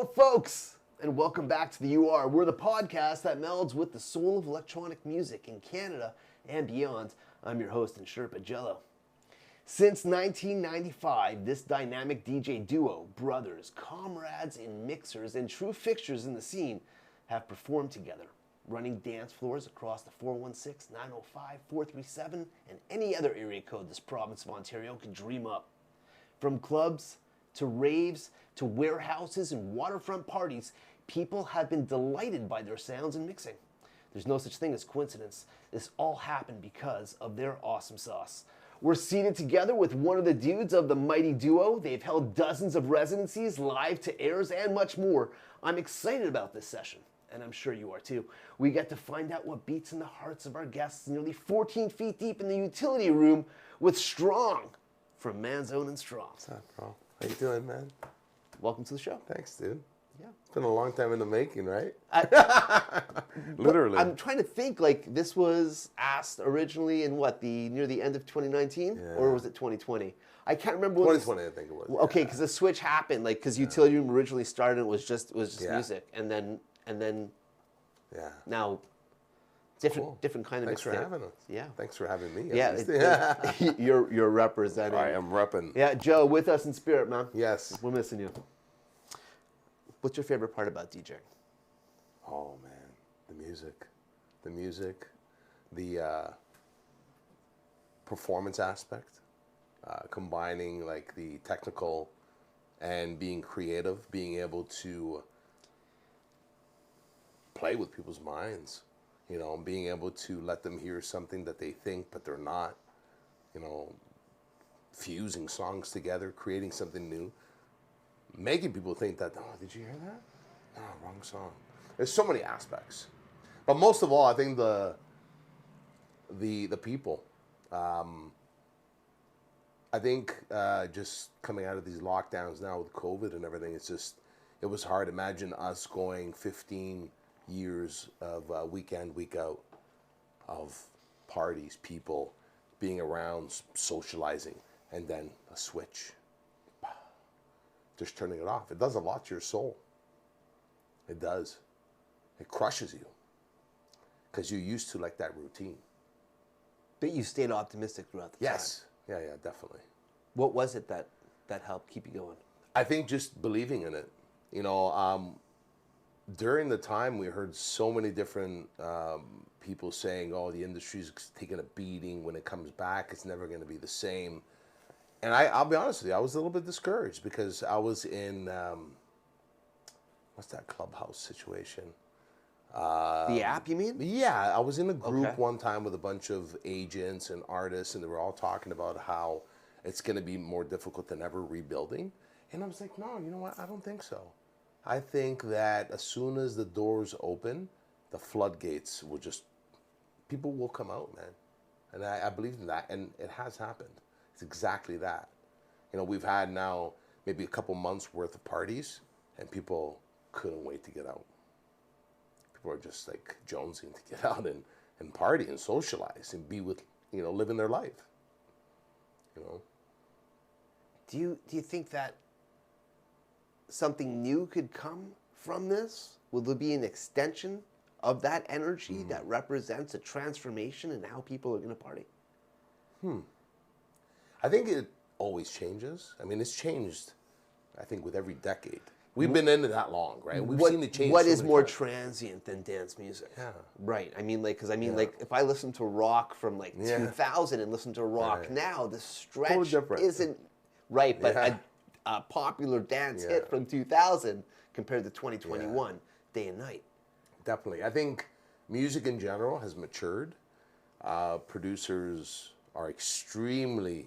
Hello, folks, and welcome back to the UR. We're the podcast that melds with the soul of electronic music in Canada and beyond. I'm your host and Sherpa Jello. Since 1995, this dynamic DJ duo, brothers, comrades in mixers, and true fixtures in the scene, have performed together, running dance floors across the 416, 905, 437, and any other area code this province of Ontario could dream up. From clubs to raves to warehouses and waterfront parties, people have been delighted by their sounds and mixing. There's no such thing as coincidence. This all happened because of their awesome sauce. We're seated together with one of the dudes of the mighty duo. They've held dozens of residencies, live to airs, and much more. I'm excited about this session, and I'm sure you are too. We get to find out what beats in the hearts of our guests nearly 14 feet deep in the utility room with Strong from Manzone and Strong. What's up, bro? How you doing, man? Welcome to the show. Thanks, dude. Yeah. It's been a long time in the making, right? Literally. I'm trying to think, like, this was asked originally in what, near the end of 2019? Yeah. Or was it 2020? I can't remember when 2020, I think it was. Okay, because the switch happened, like, because Utility Room originally started, it was just music, and then Yeah. now Cool. different kind of Thanks for having us. Yeah. Thanks for having me. Yeah, you're representing. I am repping. Yeah, Joe, with us in spirit, man. Yes. We're missing you. What's your favorite part about DJing? Oh, man. The music, the performance aspect, combining, like, the technical and being creative, being able to play with people's minds. You know, being able to let them hear something that they think, but they're not. You know, fusing songs together, creating something new, making people think that, oh, did you hear that? No, wrong song. There's so many aspects, but most of all, I think the people. I think just coming out of these lockdowns now with COVID and everything, it was hard. Imagine us going 15 years of week in, week out of parties, people being around, socializing, and then a switch. Just turning it off. It does a lot to your soul. It does. It crushes you because you're used to, like, that routine. But you stayed optimistic throughout the time. Yes. Yeah, definitely. What was it that helped keep you going? I think just believing in it. You know, during the time, we heard so many different people saying, oh, the industry's taking a beating. When it comes back, it's never going to be the same. And I'll be honest with you, I was a little bit discouraged because I was in, what's that Clubhouse situation? The app, you mean? Yeah, I was in a group one time with a bunch of agents and artists, and they were all talking about how it's going to be more difficult than ever rebuilding. And I was like, no, you know what? I don't think so. I think that as soon as the doors open, the floodgates will people will come out, man. And I believe in that, and it has happened. It's exactly that. You know, we've had now maybe a couple months worth of parties, and people couldn't wait to get out. People are just, like, jonesing to get out and party and socialize and be with, you know, living their life. You know? Do you think that something new could come from this? Will there be an extension of that energy that represents a transformation in how people are going to party? I think it always changes. I mean, it's changed, I think, with every decade. We've been in it that long, right? We've seen it change. What so is many more times. transient than dance music? Yeah. Right. I mean, like, like, if I listen to rock from, like, 2000 and listen to rock now, the stretch isn't right, but a popular dance hit from 2000 compared to 2021, day and night. Definitely. I think music in general has matured. Producers are extremely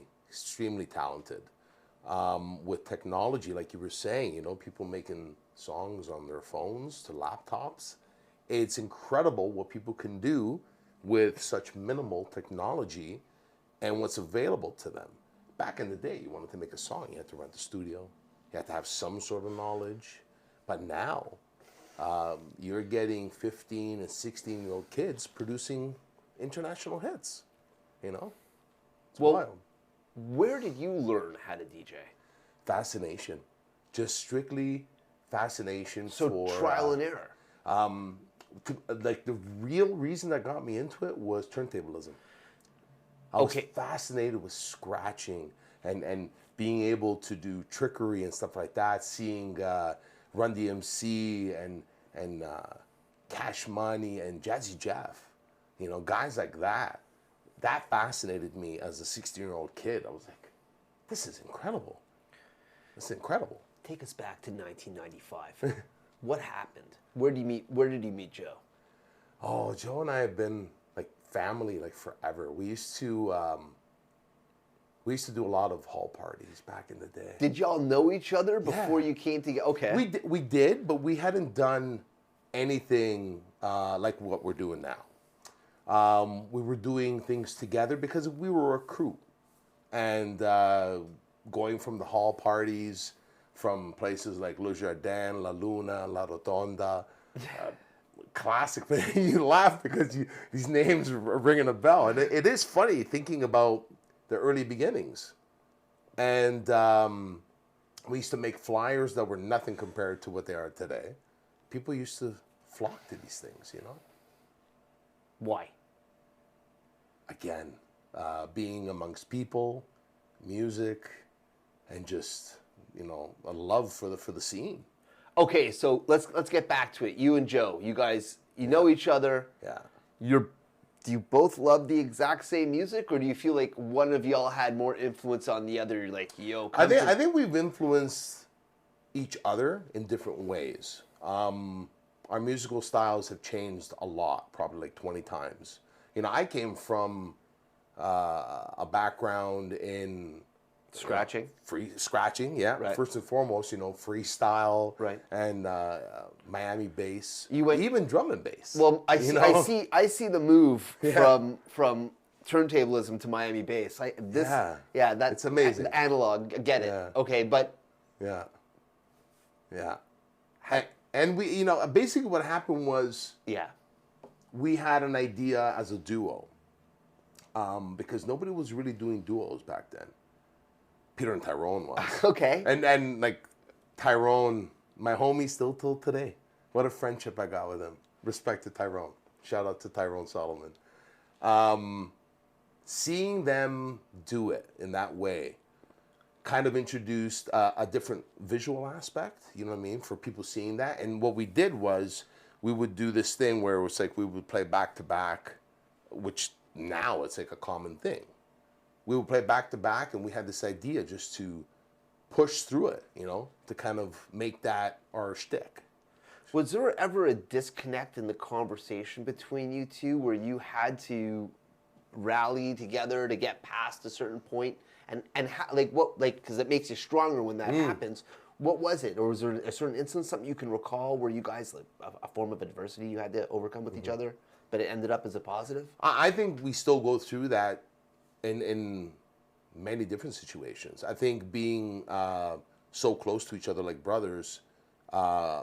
talented. With technology, like you were saying, you know, people making songs on their phones to laptops. It's incredible what people can do with such minimal technology and what's available to them. Back in the day, you wanted to make a song, you had to rent a studio. You had to have some sort of knowledge. But now, you're getting 15 and 16-year-old kids producing international hits, you know? It's wild. Where did you learn how to DJ? Fascination. Just strictly fascination So for trial and error. like the real reason that got me into it was turntablism. I was fascinated with scratching and being able to do trickery and stuff like that. Seeing Run DMC and Cash Money and Jazzy Jeff, you know, guys like that. That fascinated me as a 16-year-old kid. I was like, this is incredible. It's incredible. Take us back to 1995. What happened? Where did you meet Joe? Oh, Joe and I have been like family like forever. We used to do a lot of hall parties back in the day. Did y'all know each other before you came together? Okay. We did, but we hadn't done anything like what we're doing now. We were doing things together because we were a crew, and going from the hall parties, from places like Le Jardin, La Luna, La Rotonda. Classic thing. You laugh because these names are ringing a bell. And it is funny thinking about the early beginnings. And we used to make flyers that were nothing compared to what they are today. People used to flock to these things, you know? Why? Again, being amongst people, music, and just, you know, a love for the scene. Okay, so let's get back to it. You and Joe, you guys, you know each other. Yeah. Do you both love the exact same music, or do you feel like one of y'all had more influence on the other? You're like, yo, I think we've influenced each other in different ways. Our musical styles have changed a lot, probably like 20 times. You know, I came from a background in scratching. Free scratching, yeah. Right. First and foremost, you know, freestyle, right, and Miami bass. Even drum and bass. Well, I see the move from turntablism to Miami bass. That's it's amazing. Analog, I get it. Okay, but yeah. And we, you know, basically what happened was we had an idea as a duo, because nobody was really doing duos back then. Peter and Tyrone was. Okay. And like Tyrone, my homie still till today. What a friendship I got with him. Respect to Tyrone. Shout out to Tyrone Solomon. Seeing them do it in that way kind of introduced a different visual aspect, you know what I mean, for people seeing that. And what we did was we would do this thing where it was like we would play back to back, which now it's like a common thing. We would play back to back, and we had this idea just to push through it, you know, to kind of make that our shtick. Was there ever a disconnect in the conversation between you two where you had to rally together to get past a certain point? And how, because it makes you stronger when that happens. What was it? Or was there a certain instance, something you can recall where you guys, like a form of adversity you had to overcome with each other, but it ended up as a positive? I think we still go through that in many different situations. I think being so close to each other like brothers,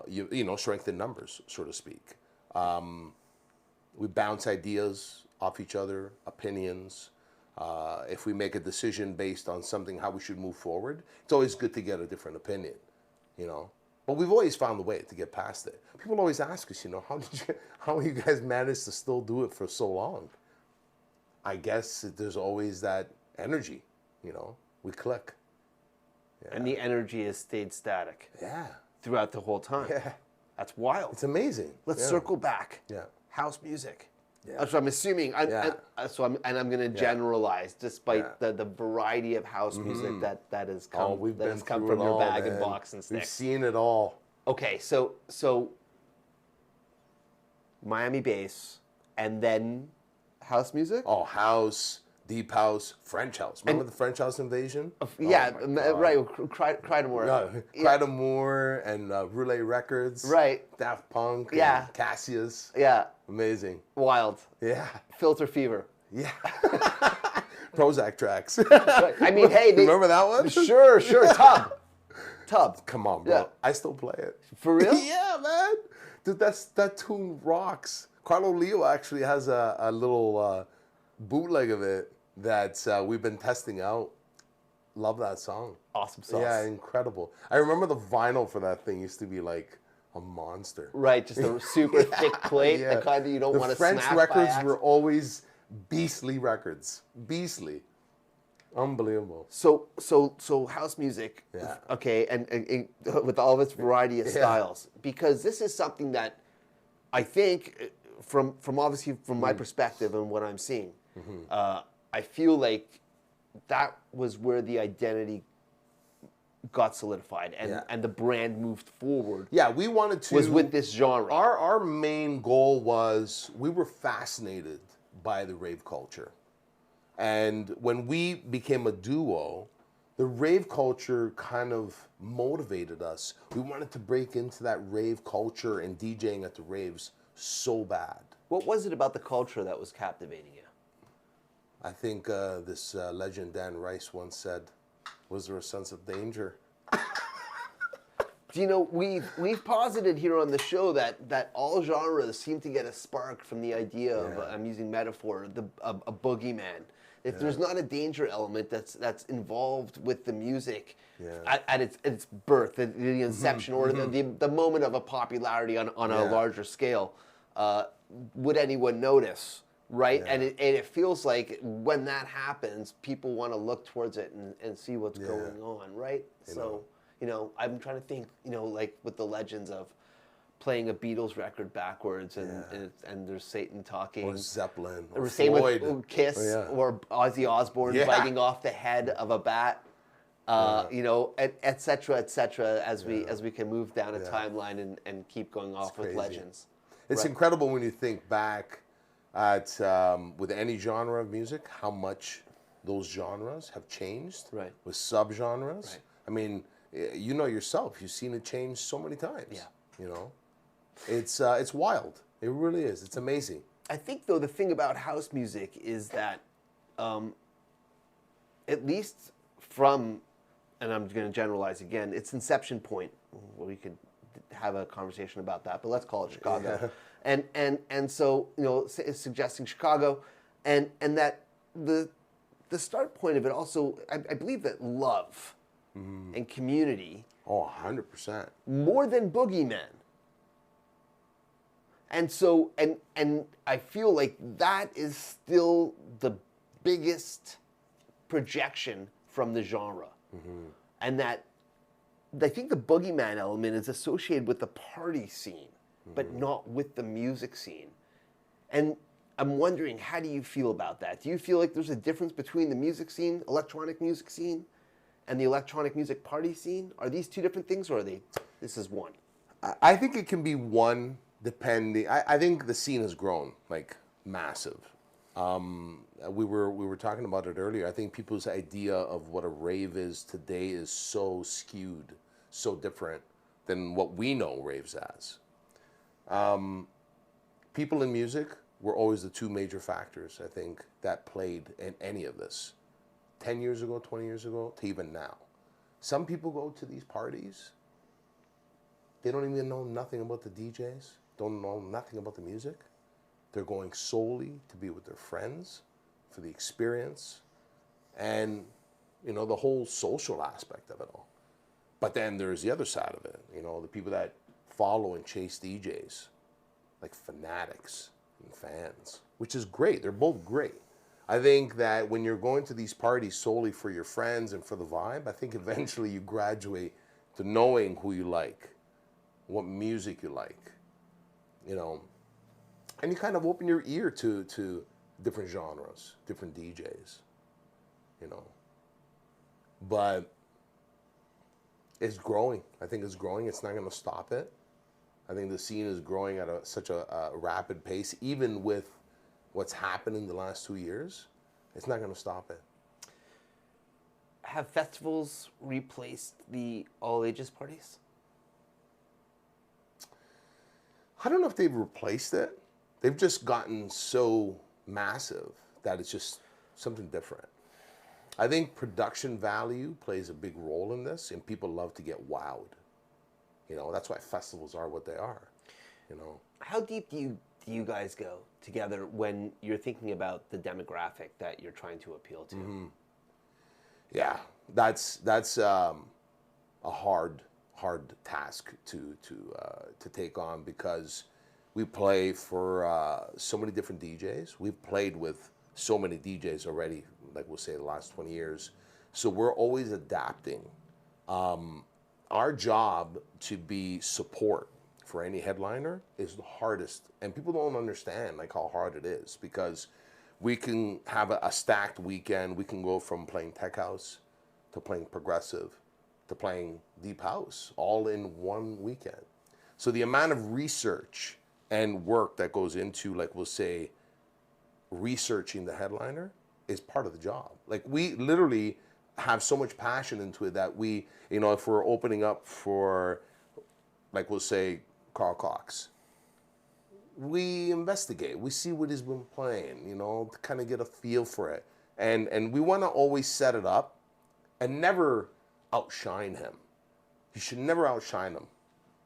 you know, strength in numbers, so to speak. We bounce ideas off each other, opinions. If we make a decision based on something, how we should move forward, it's always good to get a different opinion, you know. But we've always found a way to get past it. People always ask us, you know, how you guys managed to still do it for so long? I guess there's always that energy, you know, we click. Yeah. And the energy has stayed static. Yeah. Throughout the whole time. Yeah. That's wild. It's amazing. Let's circle back. Yeah. House music. Yeah. That's what I'm assuming. I'm going to generalize, despite the variety of house music that has come, from your bag and box and sticks. We've seen it all. Okay, so Miami bass, and then house music? Oh, house, deep house, French house. Remember the French house invasion? Yeah, right. Cry-to-Moore. Cry-to-Moore and Roulette Records. Right. Daft Punk. Yeah. And Cassius. Yeah. Amazing. Wild. Yeah. Filter Fever. Yeah. Prozac tracks. I mean, hey. Remember that one? Sure. Tub. Come on, bro. Yeah. I still play it. For real? Yeah, man. Dude, that tune rocks. Carlo Leo actually has a little bootleg of it that we've been testing out. Love that song. Awesome sauce. Yeah, incredible. I remember the vinyl for that thing used to be like a monster. Right, just a super thick plate, the kind that you don't want to smack. The French records were always beastly records. Beastly. Unbelievable. So house music, Yeah. okay, and with all of its variety of styles, because this is something that I think, from obviously from my perspective and what I'm seeing, I feel like that was where the identity got solidified and the brand moved forward. Yeah, we wanted to. Was with this genre. Our main goal was we were fascinated by the rave culture. And when we became a duo, the rave culture kind of motivated us. We wanted to break into that rave culture and DJing at the raves so bad. What was it about the culture that was captivating you? I think this legend Dan Rice once said, "Was there a sense of danger?" You know, we've posited here on the show that all genres seem to get a spark from the idea of, I'm using metaphor, a boogeyman. If there's not a danger element that's involved with the music at its birth, the inception, or the moment of a popularity on a larger scale, would anyone notice, right? Yeah. And it feels like when that happens, people want to look towards it and see what's going on, right? You know, I'm trying to think, you know, like with the legends of playing a Beatles record backwards and there's Satan talking. Or Zeppelin. Or Floyd. with Kiss or Ozzy Osbourne biting off the head of a bat. You know, et cetera, as we can move down a timeline and keep going off with legends. It's incredible when you think back at, with any genre of music, how much those genres have changed with subgenres. Right. I mean, you know yourself, you've seen it change so many times. Yeah. You know, it's wild. It really is. It's amazing. I think, though, the thing about house music is that, at least from, and I'm going to generalize again, its inception point, well, we could have a conversation about that, but let's call it Chicago. And so, you know, suggesting Chicago, and that the start point of it also, I believe that love and community. Oh, 100%. More than boogeyman. And so, and I feel like that is still the biggest projection from the genre. And that I think the boogeyman element is associated with the party scene, but not with the music scene. And I'm wondering, how do you feel about that? Do you feel like there's a difference between the music scene, electronic music scene, and the electronic music party scene? Are these two different things, or are this is one? I think it can be one, depending. I think the scene has grown like massive. We were talking about it earlier. I think people's idea of what a rave is today is so skewed, so different than what we know raves as. People in music were always the two major factors, I think, that played in any of this. 10 years ago, 20 years ago, to even now. Some people go to these parties, they don't even know nothing about the DJs, don't know nothing about the music. They're going solely to be with their friends, for the experience, and, you know, the whole social aspect of it all. But then there's the other side of it, you know, the people that follow and chase DJs, like fanatics and fans, which is great. They're both great. I think that when you're going to these parties solely for your friends and for the vibe, I think eventually you graduate to knowing who you like, what music you like, you know, and you kind of open your ear to different genres, different DJs, you know. But it's growing. I think it's growing. It's not going to stop it. I think the scene is growing at such a rapid pace, even with what's happened in the last 2 years. It's not going to stop it. Have festivals replaced the all ages parties? I don't know if they've replaced it. They've just gotten so massive that it's just something different. I think production value plays a big role in this, and people love to get wowed. You know, that's why festivals are what they are, you know. How deep do you guys go together when you're thinking about the demographic that you're trying to appeal to? Yeah, that's a hard task to take on, because we play for so many different DJs. We've played with so many DJs already, like we'll say the last 20 years. So we're always adapting. Our job to be support for any headliner is the hardest, and people don't understand like how hard it is, because we can have a stacked weekend. We can go from playing tech house to playing progressive to playing deep house all in one weekend. So the amount of research and work that goes into, like we'll say, researching the headliner is part of the job. Like we literally have so much passion into it that we, if we're opening up for, like we'll say, Carl Cox, we investigate, we see what he's been playing, to kind of get a feel for it. And we want to always set it up and never outshine him. You should never outshine him.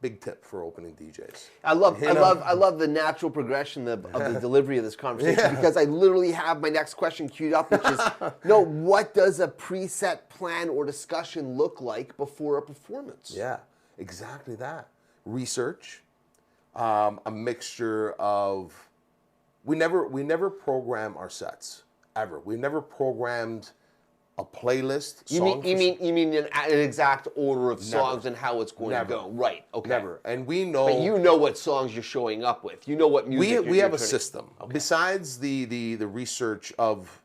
Big tip for opening DJs. I love the natural progression of the delivery of this conversation, because I literally have my next question queued up, which is, what does a preset plan or discussion look like before a performance? Yeah, exactly that. Research, a mixture of, we never program our sets, ever. We never programmed a playlist. You mean an exact order of songs and how it's going to go? Right. Okay. Never. And we know. But you know what songs you're showing up with. You know what music. We have a system. Okay. Besides the research of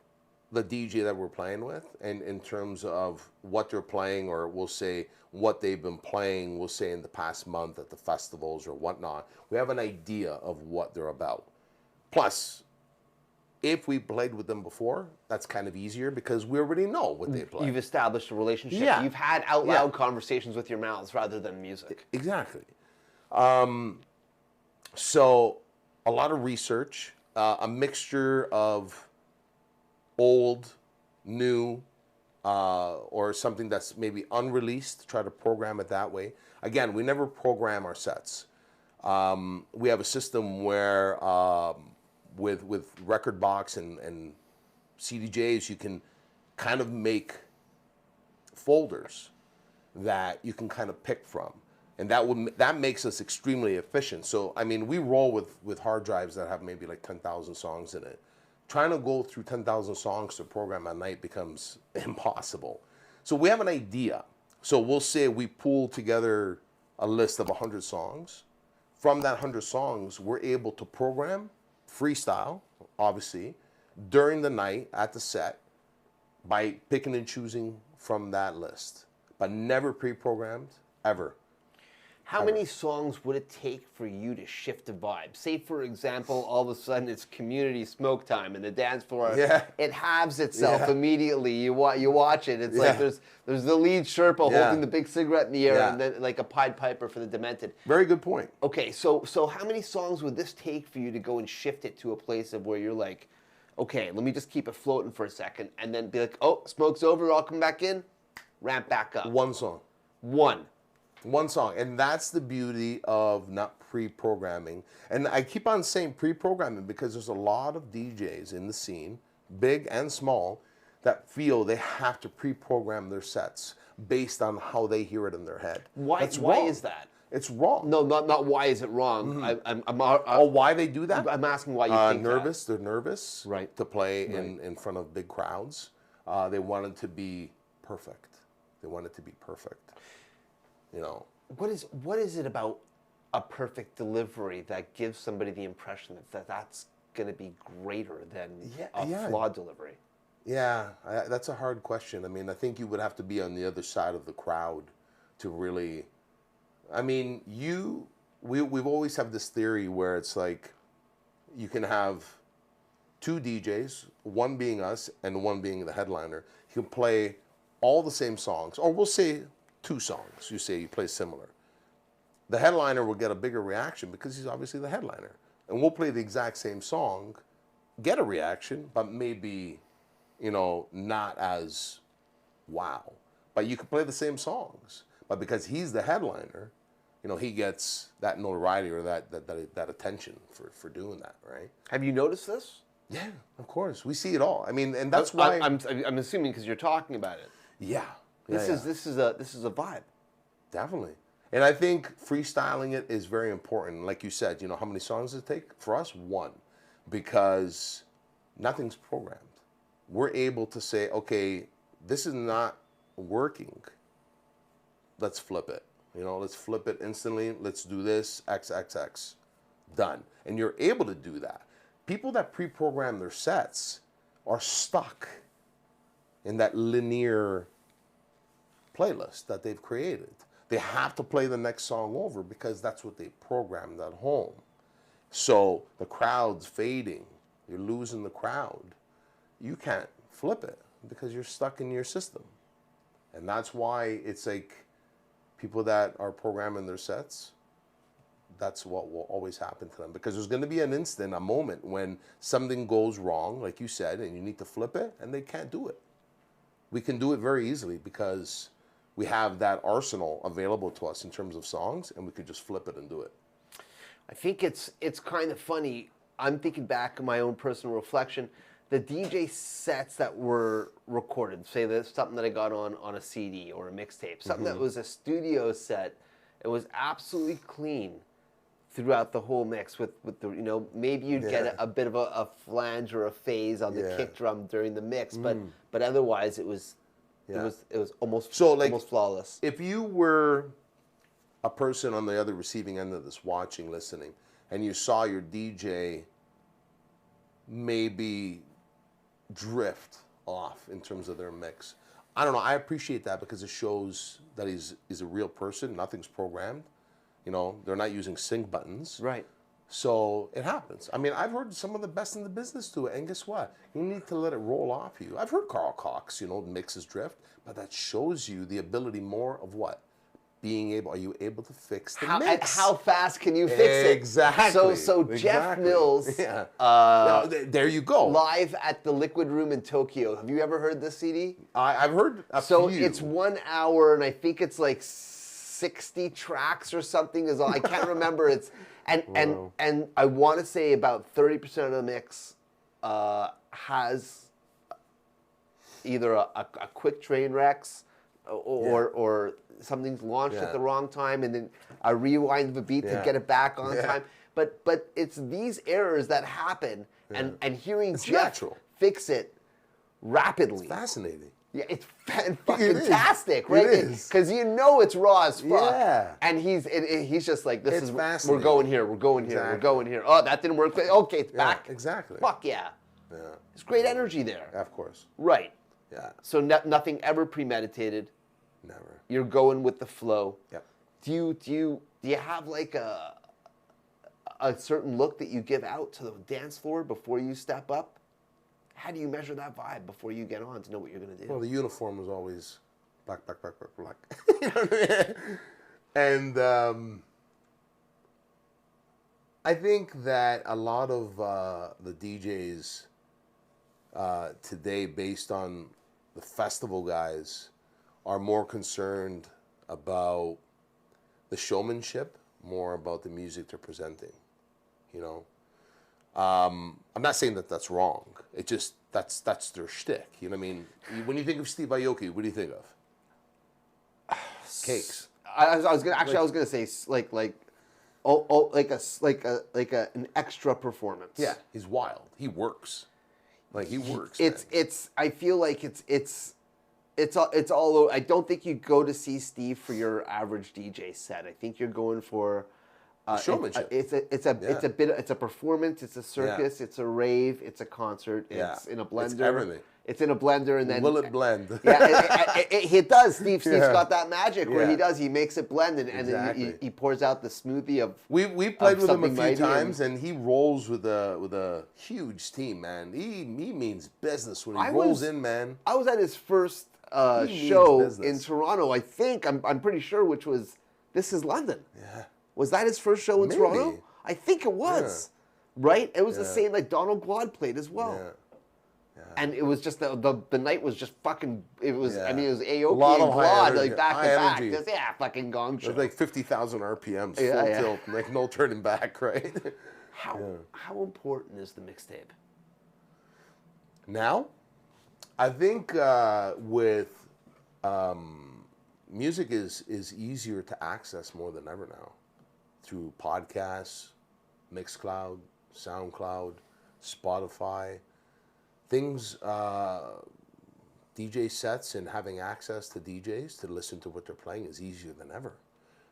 the DJ that we're playing with, and in terms of what they're playing, or we'll say what they've been playing, we'll say in the past month at the festivals or whatnot, we have an idea of what they're about. Plus, if we played with them before, that's kind of easier, because we already know what they play. You've established a relationship. Yeah. You've had out loud conversations with your mouths rather than music. Exactly. So a lot of research, a mixture of old, new, or something that's maybe unreleased, try to program it that way. Again, we never program our sets. We have a system where with record box and CDJs, you can kind of make folders that you can kind of pick from, and that makes us extremely efficient. So I mean, we roll with hard drives that have maybe like 10,000 songs in it. Trying to go through 10,000 songs to program at night becomes impossible. So we have an idea. So we'll say we pull together a list of 100 songs. From that 100 songs, we're able to program freestyle, obviously, during the night at the set by picking and choosing from that list, but never pre-programmed, ever. How many songs would it take for you to shift a vibe? Say, for example, all of a sudden it's community smoke time and the dance floor, it halves itself immediately. You watch it. It's like there's the lead Sherpa holding the big cigarette in the air, and then like a Pied Piper for the Demented. Very good point. Okay, so how many songs would this take for you to go and shift it to a place of where you're like, okay, let me just keep it floating for a second, and then be like, oh, smoke's over, I'll come back in, ramp back up. One song. One song, and that's the beauty of not pre-programming. And I keep on saying pre-programming because there's a lot of DJs in the scene, big and small, that feel they have to pre-program their sets based on how they hear it in their head. Why is that? It's wrong. No, not why is it wrong. Why they do that? I'm asking why you think nervous. They're nervous to play in front of big crowds. They want it to be perfect. What is it about a perfect delivery that gives somebody the impression that that's going to be greater than a flawed delivery? Yeah, that's a hard question. I mean, I think you would have to be on the other side of the crowd to really. I mean, we've always have this theory where it's like you can have two DJs, one being us and one being the headliner. You can play all the same songs, or we'll say 2 songs. You say you play similar. The headliner will get a bigger reaction because he's obviously the headliner. And we'll play the exact same song, get a reaction, but maybe, not as wow. But you could play the same songs. But because he's the headliner, he gets that notoriety or that attention for doing that, right? Have you noticed this? Yeah, of course. We see it all. I mean, and that's why... I'm assuming because you're talking about it. Yeah. This is a vibe. Definitely. And I think freestyling it is very important. Like you said, how many songs does it take? For us, one. Because nothing's programmed. We're able to say, okay, this is not working. Let's flip it. Let's flip it instantly. Let's do this, XXX. Done. And you're able to do that. People that pre-program their sets are stuck in that linear playlist that they've created. They have to play the next song over because that's what they programmed at home. So the crowd's fading. You're losing the crowd. You can't flip it because you're stuck in your system. And that's why it's like people that are programming their sets, that's what will always happen to them. Because there's going to be an instant, a moment when something goes wrong, like you said, and you need to flip it, and they can't do it. We can do it very easily because we have that arsenal available to us in terms of songs, and we could just flip it and do it. I think it's kind of funny. I'm thinking back in my own personal reflection. The DJ sets that were recorded, say that's something that I got on a CD or a mixtape, something that was a studio set, it was absolutely clean throughout the whole mix with the, maybe you'd get a bit of a flange or a phase on the kick drum during the mix, but otherwise it was almost almost flawless. If you were a person on the other receiving end of this, watching, listening, and you saw your DJ maybe drift off in terms of their mix, I don't know. I appreciate that because it shows that he's a real person. Nothing's programmed. They're not using sync buttons. Right. So it happens. I mean, I've heard some of the best in the business do it, and guess what? You need to let it roll off you. I've heard Carl Cox, mixes drift, but that shows you the ability more of what? Are you able to fix the mix? How fast can you fix it? Exactly. So Jeff Mills, now, there you go. live at the Liquid Room in Tokyo. Have you ever heard this CD? I've heard a few. So it's 1 hour, and I think it's like 60 tracks or something. I can't remember. And I want to say about 30% of the mix has either a quick train wrecks or something's launched at the wrong time, and then a rewind of a beat to get it back on time. But it's these errors that happen, and hearing Jeff fix it rapidly. It's fascinating. Yeah, it's fantastic, right? It is. Because it's raw as fuck. Yeah. And he's just like, fascinating. We're going here, we're going here, we're going here. Oh, that didn't work. Okay, it's back. Exactly. Fuck yeah. Yeah. There's great energy there. Of course. Right. Yeah. So nothing ever premeditated. Never. You're going with the flow. Yep. Do you have like a certain look that you give out to the dance floor before you step up? How do you measure that vibe before you get on to know what you're going to do? Well, the uniform was always black, black, black, black, black. You know what I mean? And I think that a lot of the DJs today, based on the festival guys, are more concerned about the showmanship, more about the music they're presenting, I'm not saying that that's wrong. It just, that's their shtick. You know what I mean? When you think of Steve Aoki, what do you think of? Cakes. I was gonna say like an extra performance. Yeah, he's wild. He works. He works. I feel like it's all. I don't think you go to see Steve for your average DJ set. I think you're going for showmanship. It's a performance. It's a circus. It's a rave. It's a concert. It's in a blender. It's everything. It's in a blender, and then will it blend? Yeah, it does. Steve's got that magic where he makes it blend, and then he pours out the smoothie of. We played with him a few times, and he rolls with a huge team, man. He means business when he rolls in, man. I was at his first show in Toronto. I think I'm pretty sure, which was This Is London. Yeah. Was that his first show in Toronto? I think it was. Yeah. Right? It was the same, Donald Glaude played as well. Yeah. Yeah. And it was just, the night was just fucking, it was, it was Aoki and Glaude, back to back. Just, fucking gong show. It was 50,000 RPMs, full tilt, no turning back, right? How important is the mixtape? Now? I think with music is easier to access more than ever now through podcasts, Mixcloud, SoundCloud, Spotify. Things, DJ sets and having access to DJs to listen to what they're playing is easier than ever.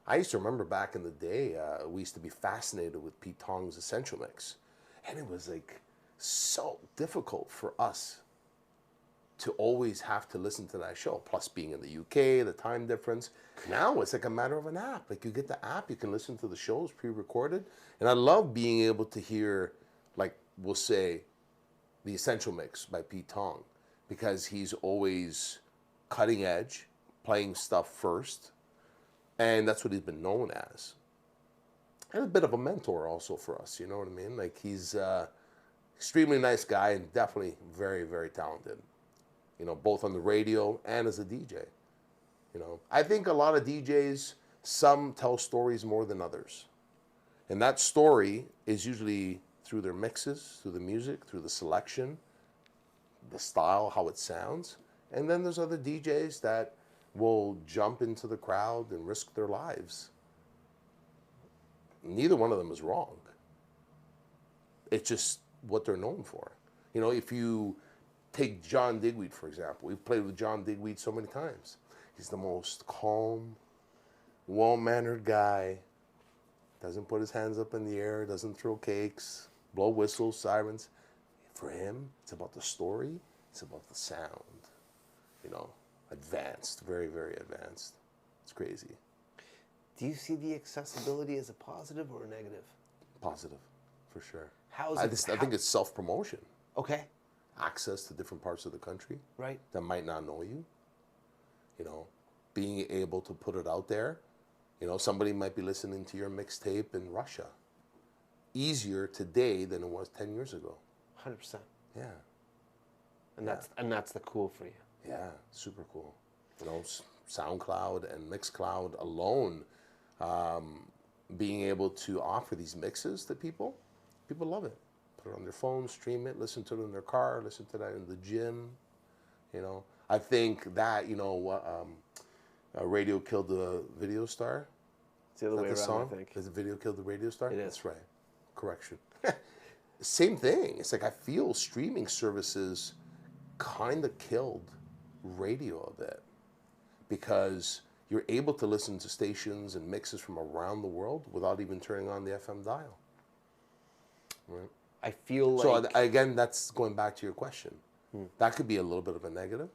I used to remember back in the day, we used to be fascinated with Pete Tong's Essential Mix. And it was like so difficult for us to always have to listen to that show. Plus being in the UK, the time difference. Now it's like a matter of an app. Like you get the app, you can listen to the shows pre-recorded. And I love being able to hear, like we'll say, the Essential Mix by Pete Tong, because he's always cutting edge, playing stuff first. And that's what he's been known as. And a bit of a mentor also for us, you know what I mean? Like he's extremely nice guy and definitely very, very talented. You know, both on the radio and as a DJ. You know, I think a lot of DJs, some tell stories more than others. And that story is usually through their mixes, through the music, through the selection, the style, how it sounds. And then there's other DJs that will jump into the crowd and risk their lives. Neither one of them is wrong. It's just what they're known for. You know, if you take John Digweed, for example. We've played with John Digweed so many times. He's the most calm, well-mannered guy. Doesn't put his hands up in the air, doesn't throw cakes, blow whistles, sirens. For him, it's about the story. It's about the sound. You know, advanced, very, very advanced. It's crazy. Do you see the accessibility as a positive or a negative? Positive, for sure. How is I think it's self-promotion. Okay. Access to different parts of the country. Right. That might not know you. You know, being able to put it out there. You know, somebody might be listening to your mixtape in Russia. Easier today than it was 10 years ago. 100%. Yeah. And that's the cool for you. Yeah, super cool. You know, SoundCloud and Mixcloud alone, being able to offer these mixes to people love it. Put it on their phone, stream it, listen to it in their car, listen to that in the gym. You know, I think that, you know, radio killed the video star. It's the other way around, I think. Does the video kill the radio star? It is. That's right. Correction. Same thing. It's like I feel streaming services kind of killed radio a bit because you're able to listen to stations and mixes from around the world without even turning on the FM dial. Right? I feel like... So again, that's going back to your question. That could be a little bit of a negative.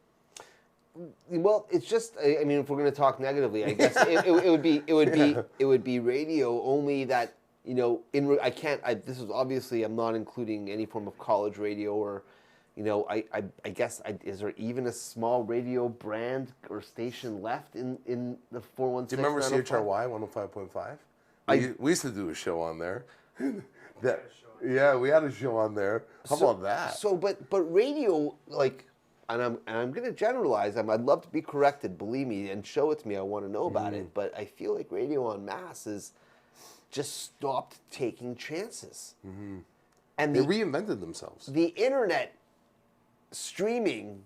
Well, it's just, I mean, if we're going to talk negatively, I guess it would be radio, only that, you know, this is obviously, I'm not including any form of college radio or, you know, I guess, is there even a small radio brand or station left in the 416? Do you remember CHRY 105.5? We used to do a show on there. Yeah, we had a show on there. How about that? So, but radio, like, and I'm going to generalize. I'd love to be corrected, believe me, and show it to me. I want to know about it. But I feel like radio en masse is just stopped taking chances. And they reinvented themselves. The internet streaming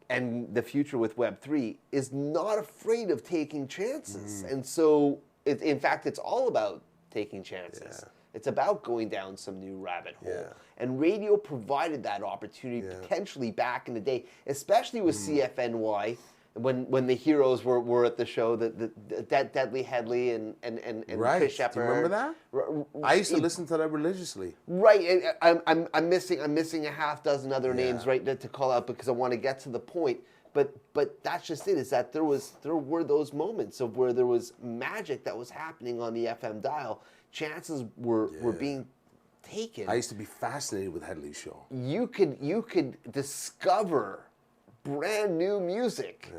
and the future with Web3 is not afraid of taking chances. And so, in fact, it's all about taking chances. Yeah. It's about going down some new rabbit hole. Yeah. And radio provided that opportunity potentially back in the day, especially with CFNY, when the heroes were at the show, that Deadly Headley and Chris Shepard. Do you remember that? I used to listen to that religiously. Right. And I'm missing a half dozen other names right to call out because I want to get to the point. But that's just it, is that there were those moments of where there was magic that was happening on the FM dial. Chances were being taken. I used to be fascinated with Headley's show. You could discover brand new music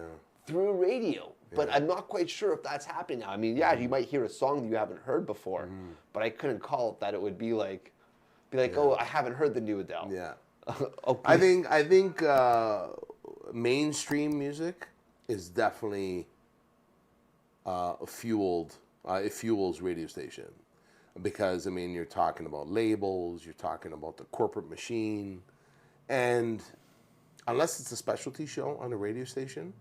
through radio. But I'm not quite sure if that's happening now. I mean, you might hear a song that you haven't heard before, but I couldn't call it that it would be like, oh, I haven't heard the new Adele. Yeah. Okay. I think mainstream music is definitely it fuels radio station. Because, I mean, you're talking about labels, you're talking about the corporate machine, and unless it's a specialty show on a radio station,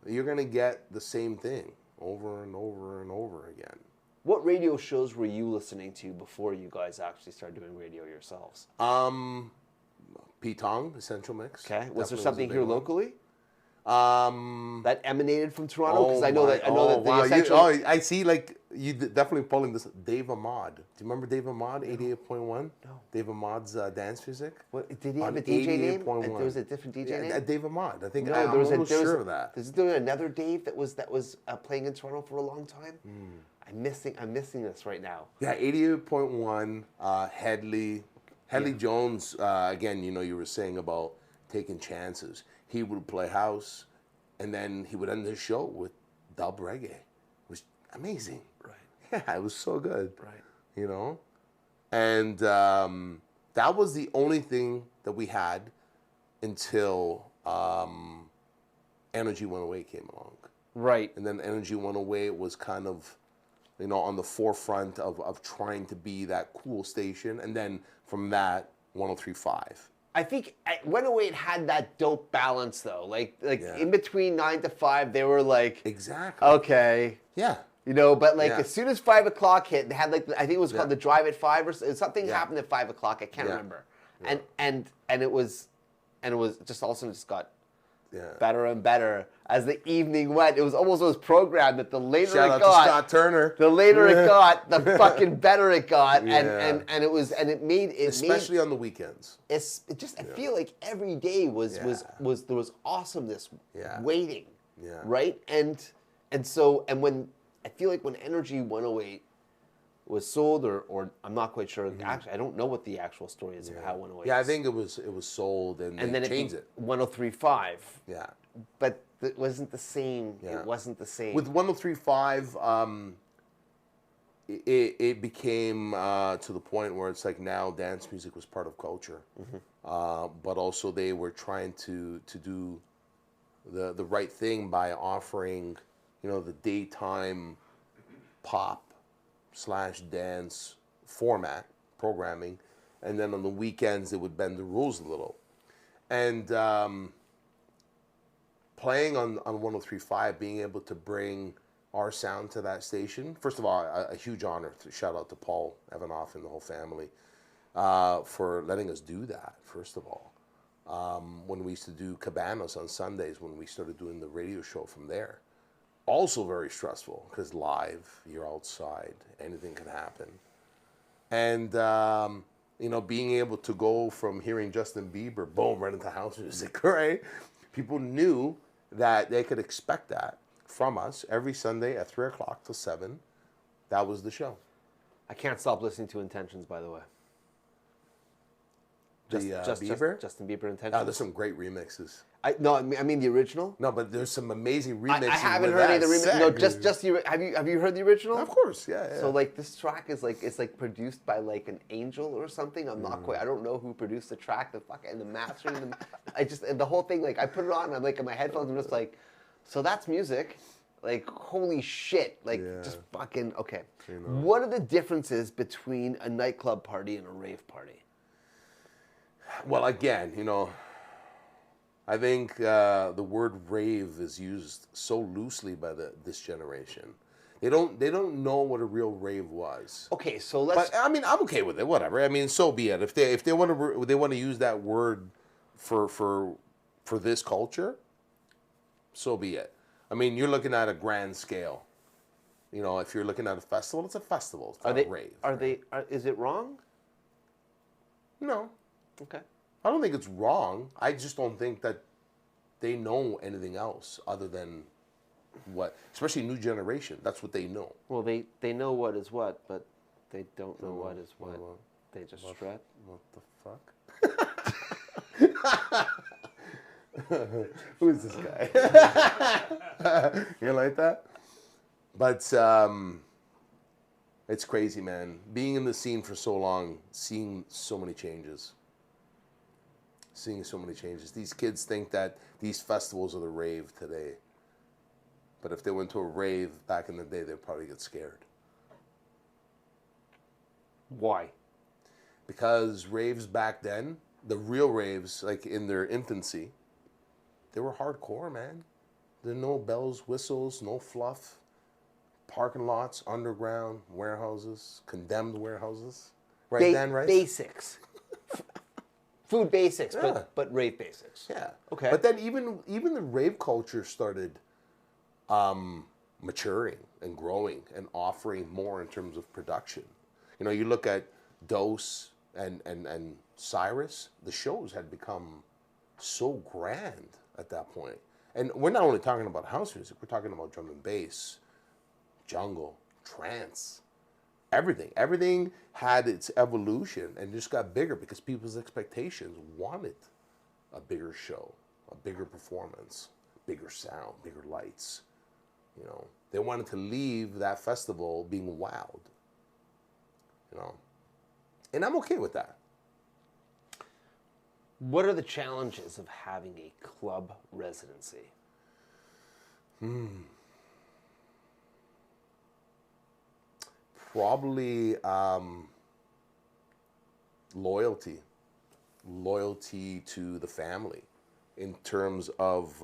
you're going to get the same thing over and over and over again. What radio shows were you listening to before you guys actually started doing radio yourselves? P-Tong, Essential Mix. Okay. Was there Definitely something a here big one. locally that emanated from Toronto? Because Oh I know my- that the wow. Essential. I see, like, you definitely pulling this. Dave Ahmad. Do you remember Dave Ahmad, 88.1? No. Dave Ahmad's dance music? What, did he have On a DJ name? 88.1. There was a different DJ name? Dave Ahmad. I think, No, I'm there was almost sure of that. There was another Dave that was playing in Toronto for a long time. I'm missing this right now. Yeah, 88.1, Headley Jones, again, you were saying about taking chances. He would play house, and then he would end his show with dub reggae. It was amazing. Right. Yeah, it was so good. Right. And that was the only thing that we had until Energy 108 came along. Right. And then Energy 108 was kind of, on the forefront of trying to be that cool station. And then from that, 103.5. I think 108 had that dope balance though. Like Yeah. in between 9 to 5, they were like, Exactly. okay. Yeah. But like Yeah. as soon as 5 o'clock hit, they had like, I think it was called the Drive at 5 or something Yeah. happened at 5 o'clock. I can't Yeah. remember. Yeah. And it was just all of a sudden just got Yeah. better and better as the evening went. It was almost programmed that the later Shout it out got, to Scott Turner. the later it got, the fucking better it got. Yeah. And it made Especially on the weekends. I feel like every day was Yeah. there was awesomeness Yeah. waiting. Yeah. Right? And when I feel like when Energy 108 was sold or I'm not quite sure. Actually, I don't know what the actual story is of how 108. Yeah, I think it was sold and and they then changed it. 103.5. Yeah. But it wasn't the same. Yeah. It wasn't the same. With 103.5, it became to the point where it's like now dance music was part of culture. But also they were trying to do the right thing by offering, the daytime pop/dance format programming, and then on the weekends they would bend the rules a little. And playing on 103.5, being able to bring our sound to that station, first of all, a huge honor. Shout out to Paul Evanoff and the whole family for letting us do that, first of all. When we used to do Cabanos on Sundays, when we started doing the radio show from there. Also very stressful, because live, you're outside, anything can happen. And, being able to go from hearing Justin Bieber, boom, right into house music, right? People knew that they could expect that from us every Sunday at 3 o'clock till 7. That was the show. I can't stop listening to Intentions, by the way. Bieber? Justin Bieber Intentions. Oh, there's some great remixes. I mean the original. No, but there's some amazing remixes. I haven't with heard any of the that remix. No, set. just have you heard the original? Of course, yeah. So like this track is like it's like produced by like an angel or something. I'm not quite. I don't know who produced the track. The mastering. And the whole thing. Like I put it on. And I'm like in my headphones. I'm just like, so that's music. Like holy shit. Like just fucking okay. What are the differences between a nightclub party and a rave party? Well, again, I think the word rave is used so loosely by this generation. They don't know what a real rave was. Okay, so let's. But I mean, I'm okay with it. Whatever. I mean, so be it. If they want to use that word for this culture, so be it. I mean, you're looking at a grand scale. If you're looking at a festival, it's a festival. It's not a rave. Is it wrong? No. Okay. I don't think it's wrong. I just don't think that they know anything else other than what, especially new generation. That's what they know. Well, they know what is what, but they don't know what is what. They just shred. What the fuck? Who is this guy? You like that? But it's crazy, man. Being in the scene for so long, seeing so many changes. These kids think that these festivals are the rave today. But if they went to a rave back in the day, they'd probably get scared. Why? Because raves back then, the real raves, like in their infancy, they were hardcore, man. There are no bells, whistles, no fluff. Parking lots, underground, warehouses, condemned warehouses. Right, Dan Rice? Basics. Food basics, Yeah. but rave basics. Yeah. Okay. But then even the rave culture started maturing and growing and offering more in terms of production. You know, you look at Dose and Cyrus, the shows had become so grand at that point. And we're not only talking about house music, we're talking about drum and bass, jungle, trance, everything. Everything had its evolution and just got bigger because people's expectations wanted a bigger show, a bigger performance, bigger sound, bigger lights. You know, they wanted to leave that festival being wowed. You know, and I'm okay with that. What are the challenges of having a club residency? Probably loyalty to the family in terms of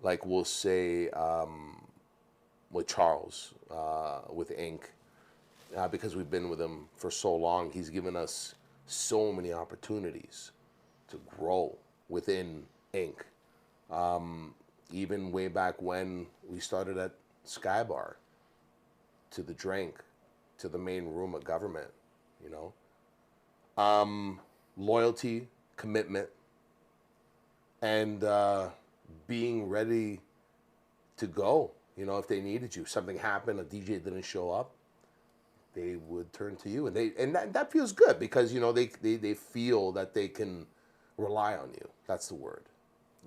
like we'll say with Charles with Inc. Because we've been with him for so long, he's given us so many opportunities to grow within Inc. Even way back when we started at Sky Bar, to the drink, to the main room of government, you know. Loyalty, commitment, and being ready to go. You know, if they needed you, something happened, a DJ didn't show up, they would turn to you, and that feels good because you know they feel that they can rely on you. That's the word,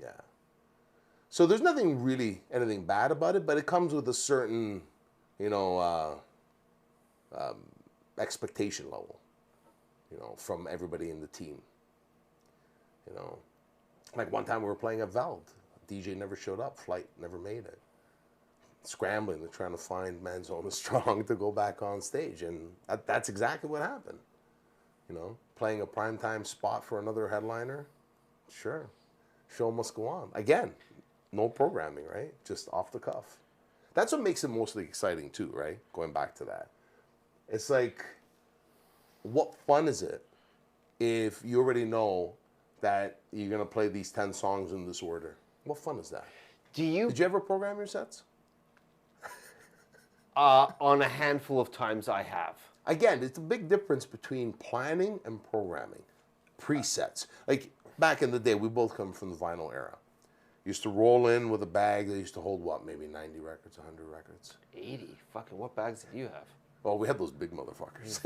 yeah. So there's nothing really anything bad about it, but it comes with a certain, you know, expectation level, you know, from everybody in the team. You know, like one time we were playing at Veld, DJ never showed up, flight never made it. Scrambling, they're trying to find Manzone and Strong to go back on stage, and that's exactly what happened. You know, playing a primetime spot for another headliner, sure, show must go on. Again, no programming, right? Just off the cuff. That's what makes it mostly exciting too, right? Going back to that. It's like, what fun is it if you already know that you're going to play these 10 songs in this order? What fun is that? Did you ever program your sets? On a handful of times I have. Again, it's a big difference between planning and programming. Presets. Like back in the day, we both come from the vinyl era. Used to roll in with a bag that used to hold what, maybe 90 records, 100 records? 80? Fucking what bags did you have? Oh, we had those big motherfuckers.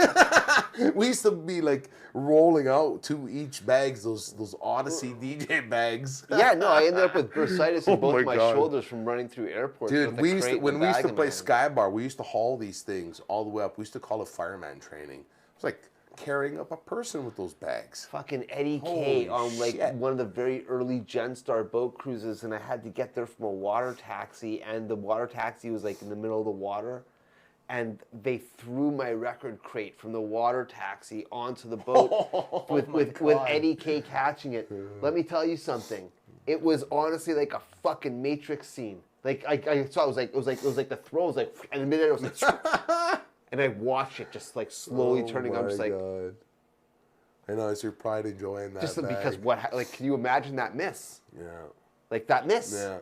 We used to be like rolling out to each bags, those Odyssey DJ bags. Yeah, no, I ended up with bursitis in both my God. shoulders from running through airports. Dude, when we used to play Sky Bar, we used to haul these things all the way up. We used to call it fireman training. It was like carrying up a person with those bags. Fucking Eddie Holy K on like shit. one of the very early Genstar boat cruises, and I had to get there from a water taxi, and the water taxi was like in the middle of the water, and they threw my record crate from the water taxi onto the boat with Eddie K catching it. Let me tell you something. It was honestly like a fucking Matrix scene. Like I saw, it was like the throw was like, and then it was like, and I watched it just like slowly turning. I'm just like, God. I know, it's your pride enjoying that. just bag. because like, can you imagine that miss? Yeah. Like that miss. Yeah.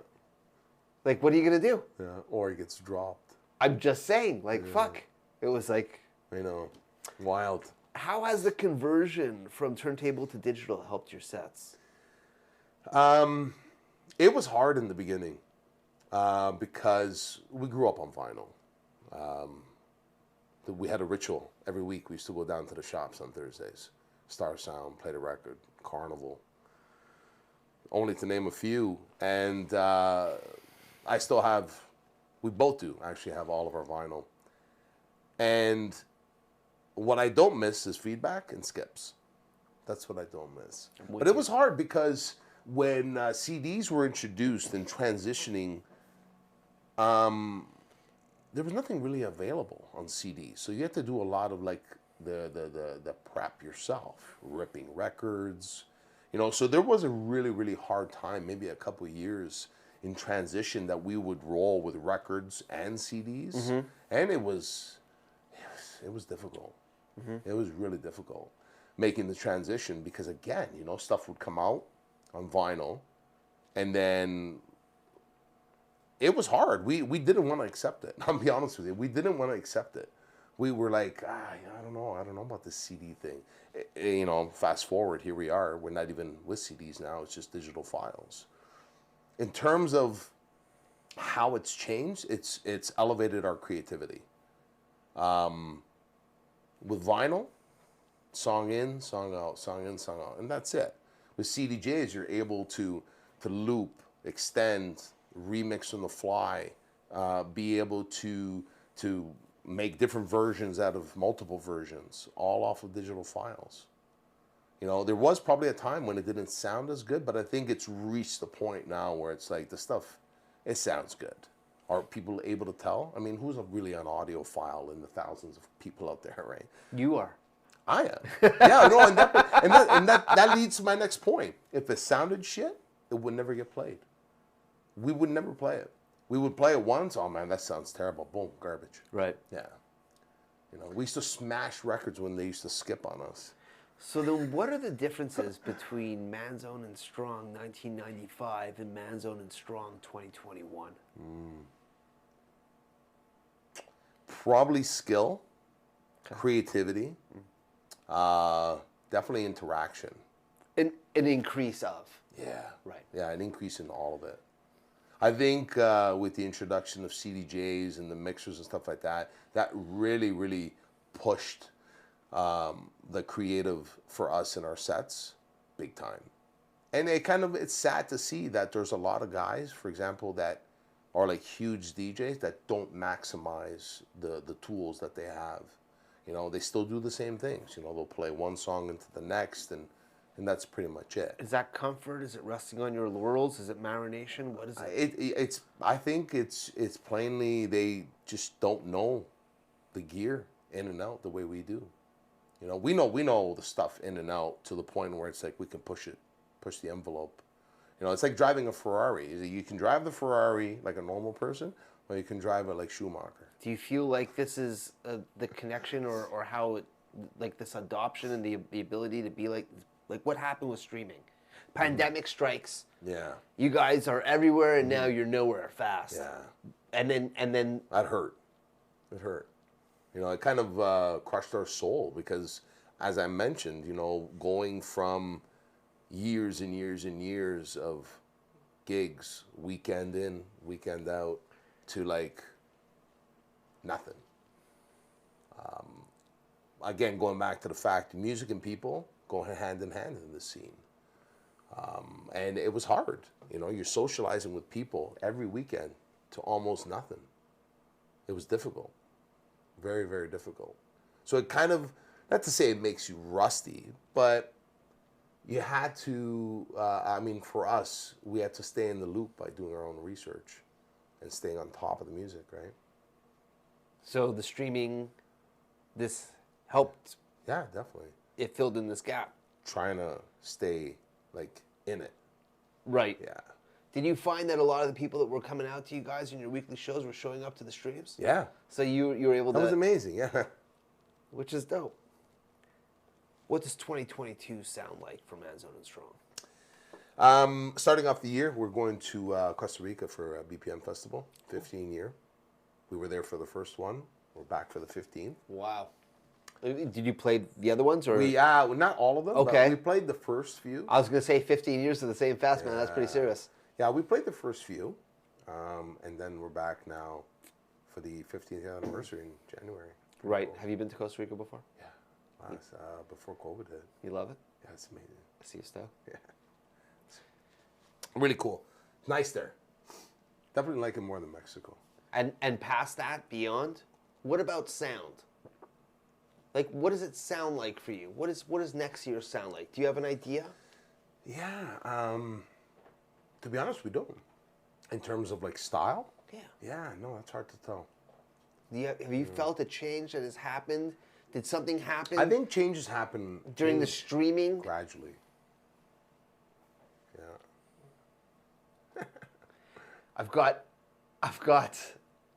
Like, what are you gonna do? Yeah. Or it gets dropped. I'm just saying, like, fuck. It was like, I know. Wild. how has the conversion from turntable to digital helped your sets? It was hard in the beginning because we grew up on vinyl. We had a ritual every week. We used to go down to the shops on Thursdays. Star Sound, Play the Record, Carnival, only to name a few. And I still have, we both do actually have all of our vinyl. And what I don't miss is feedback and skips. That's what I don't miss. But it was hard because when CDs were introduced and transitioning, there was nothing really available on CDs. So you had to do a lot of like the prep yourself, ripping records, You know, so there was a really, really hard time, maybe a couple of years in transition that we would roll with records and CDs. And it was difficult. It was really difficult making the transition because, again, you know, stuff would come out on vinyl and then it was hard. We didn't want to accept it. I'll be honest with you. We didn't want to accept it. We were like, I don't know about this CD thing. You know, fast forward, here we are. We're not even with CDs now. It's just digital files. In terms of how it's changed, it's elevated our creativity. With vinyl, song in, song out, song in, song out, and that's it. With CDJs, you're able to loop, extend, remix on the fly, be able to make different versions out of multiple versions, all off of digital files. You know, there was probably a time when it didn't sound as good, but I think it's reached the point now where it's like the stuff, it sounds good. Are people able to tell? I mean, who's really an audiophile in the thousands of people out there, right? You are. I am. Yeah, no, and that leads to my next point. If it sounded shit, it would never get played. We would never play it. We would play it once. Oh man, that sounds terrible. Boom, garbage. Right. Yeah. You know, we used to smash records when they used to skip on us. So then what are the differences between Manzone and Strong 1995 and Manzone and Strong 2021? Probably skill, creativity, definitely interaction. An increase of. Yeah. Right. Yeah, an increase in all of it. I think with the introduction of CDJs and the mixers and stuff like that, that really, really pushed the creative for us in our sets big time. And it's sad to see that there's a lot of guys, for example, that are like huge DJs that don't maximize the tools that they have. You know, they still do the same things. You know, they'll play one song into the next and that's pretty much it. Is that comfort? Is it resting on your laurels? Is it marination? What is it? I think it's plainly they just don't know the gear in and out the way we do. You know, we know the stuff in and out to the point where it's like we can push the envelope. You know, it's like driving a Ferrari. You can drive the Ferrari like a normal person, or you can drive it like Schumacher. Do you feel like this is the connection or how it, like this adoption and the ability to be like what happened with streaming? Pandemic strikes. Yeah. You guys are everywhere and now you're nowhere fast. Yeah. And then that hurt. It hurt. You know, it kind of crushed our soul because, as I mentioned, you know, going from years and years and years of gigs, weekend in, weekend out, to like nothing. Again, going back to the fact, music and people go hand in hand in this scene. And it was hard. You know, you're socializing with people every weekend to almost nothing. It was difficult. Very, very difficult. So it kind of, not to say it makes you rusty, but you had to, I mean, for us, we had to stay in the loop by doing our own research and staying on top of the music, right? So the streaming, this helped. Yeah, definitely. It filled in this gap. Trying to stay, like, in it. Right. Yeah. Did you find that a lot of the people that were coming out to you guys in your weekly shows were showing up to the streams? Yeah. So you were able to... That was amazing, yeah. Which is dope. What does 2022 sound like for Manzone and Strong? Starting off the year, we're going to Costa Rica for a BPM festival, 15 year. We were there for the first one. We're back for the 15th. Wow. Did you play the other ones? Or not all of them, okay. But we played the first few. I was going to say 15 years of the same fest, man. That's pretty serious. Yeah, we played the first few, and then we're back now for the 15th anniversary in January. Right. Cool. Have you been to Costa Rica before? Yeah. Before COVID hit. You love it? Yeah, it's amazing. I see your stuff. Yeah. It's really cool. Nice there. Definitely like it more than Mexico. And past that, beyond, what about sound? Like, what does it sound like for you? What does next year sound like? Do you have an idea? Yeah. To be honest, we don't. In terms of like style? Yeah. Yeah, no, that's hard to tell. Have you felt a change that has happened? Did something happen? I think changes happen during the streaming? Gradually. I've got,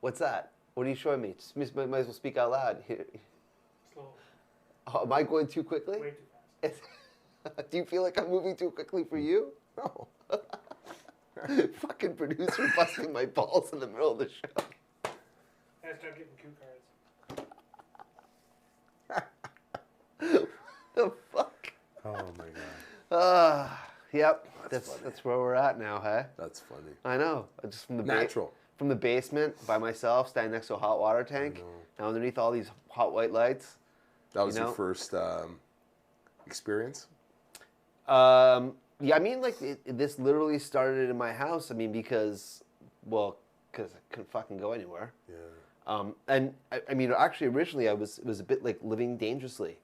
what's that? What are you showing me? Just might as well speak out loud. Slow. Oh, am I going too quickly? Way too fast. Do you feel like I'm moving too quickly for you? No. Fucking producer busting my balls in the middle of the show. I start getting cue cards. The fuck? Oh my god. Yep. That's funny. That's where we're at now, hey? That's funny. I know. Just from the Natural. from the basement by myself, standing next to a hot water tank, now underneath all these hot white lights. That was your first experience? Yeah, I mean, like, this literally started in my house. I mean, because I couldn't fucking go anywhere. Yeah. And I mean, actually, originally, it was a bit like living dangerously.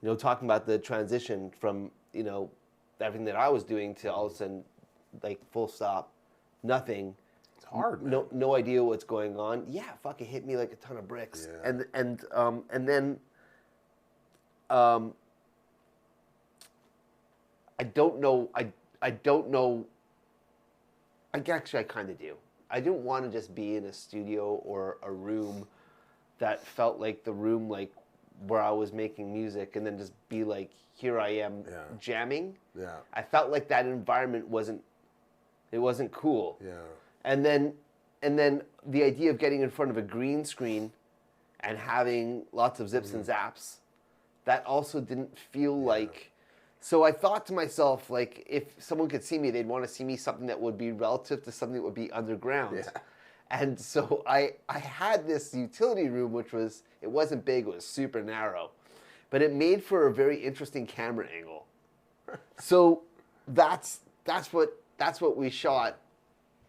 You know, talking about the transition from, you know, everything that I was doing to all of a sudden, like, full stop, nothing. It's hard, man. No idea what's going on. Yeah, fucking hit me like a ton of bricks. Yeah. And then I don't know. I don't know. Actually, I kind of do. I didn't want to just be in a studio or a room that felt like the room like where I was making music, and then just be like, here I am jamming. Yeah. I felt like that environment wasn't cool. Yeah. And then the idea of getting in front of a green screen and having lots of zips and zaps, that also didn't feel like. So I thought to myself, like, if someone could see me, they'd want to see me something that would be relative to something that would be underground. Yeah. And so I had this utility room, which it wasn't big, it was super narrow, but it made for a very interesting camera angle. So that's what we shot,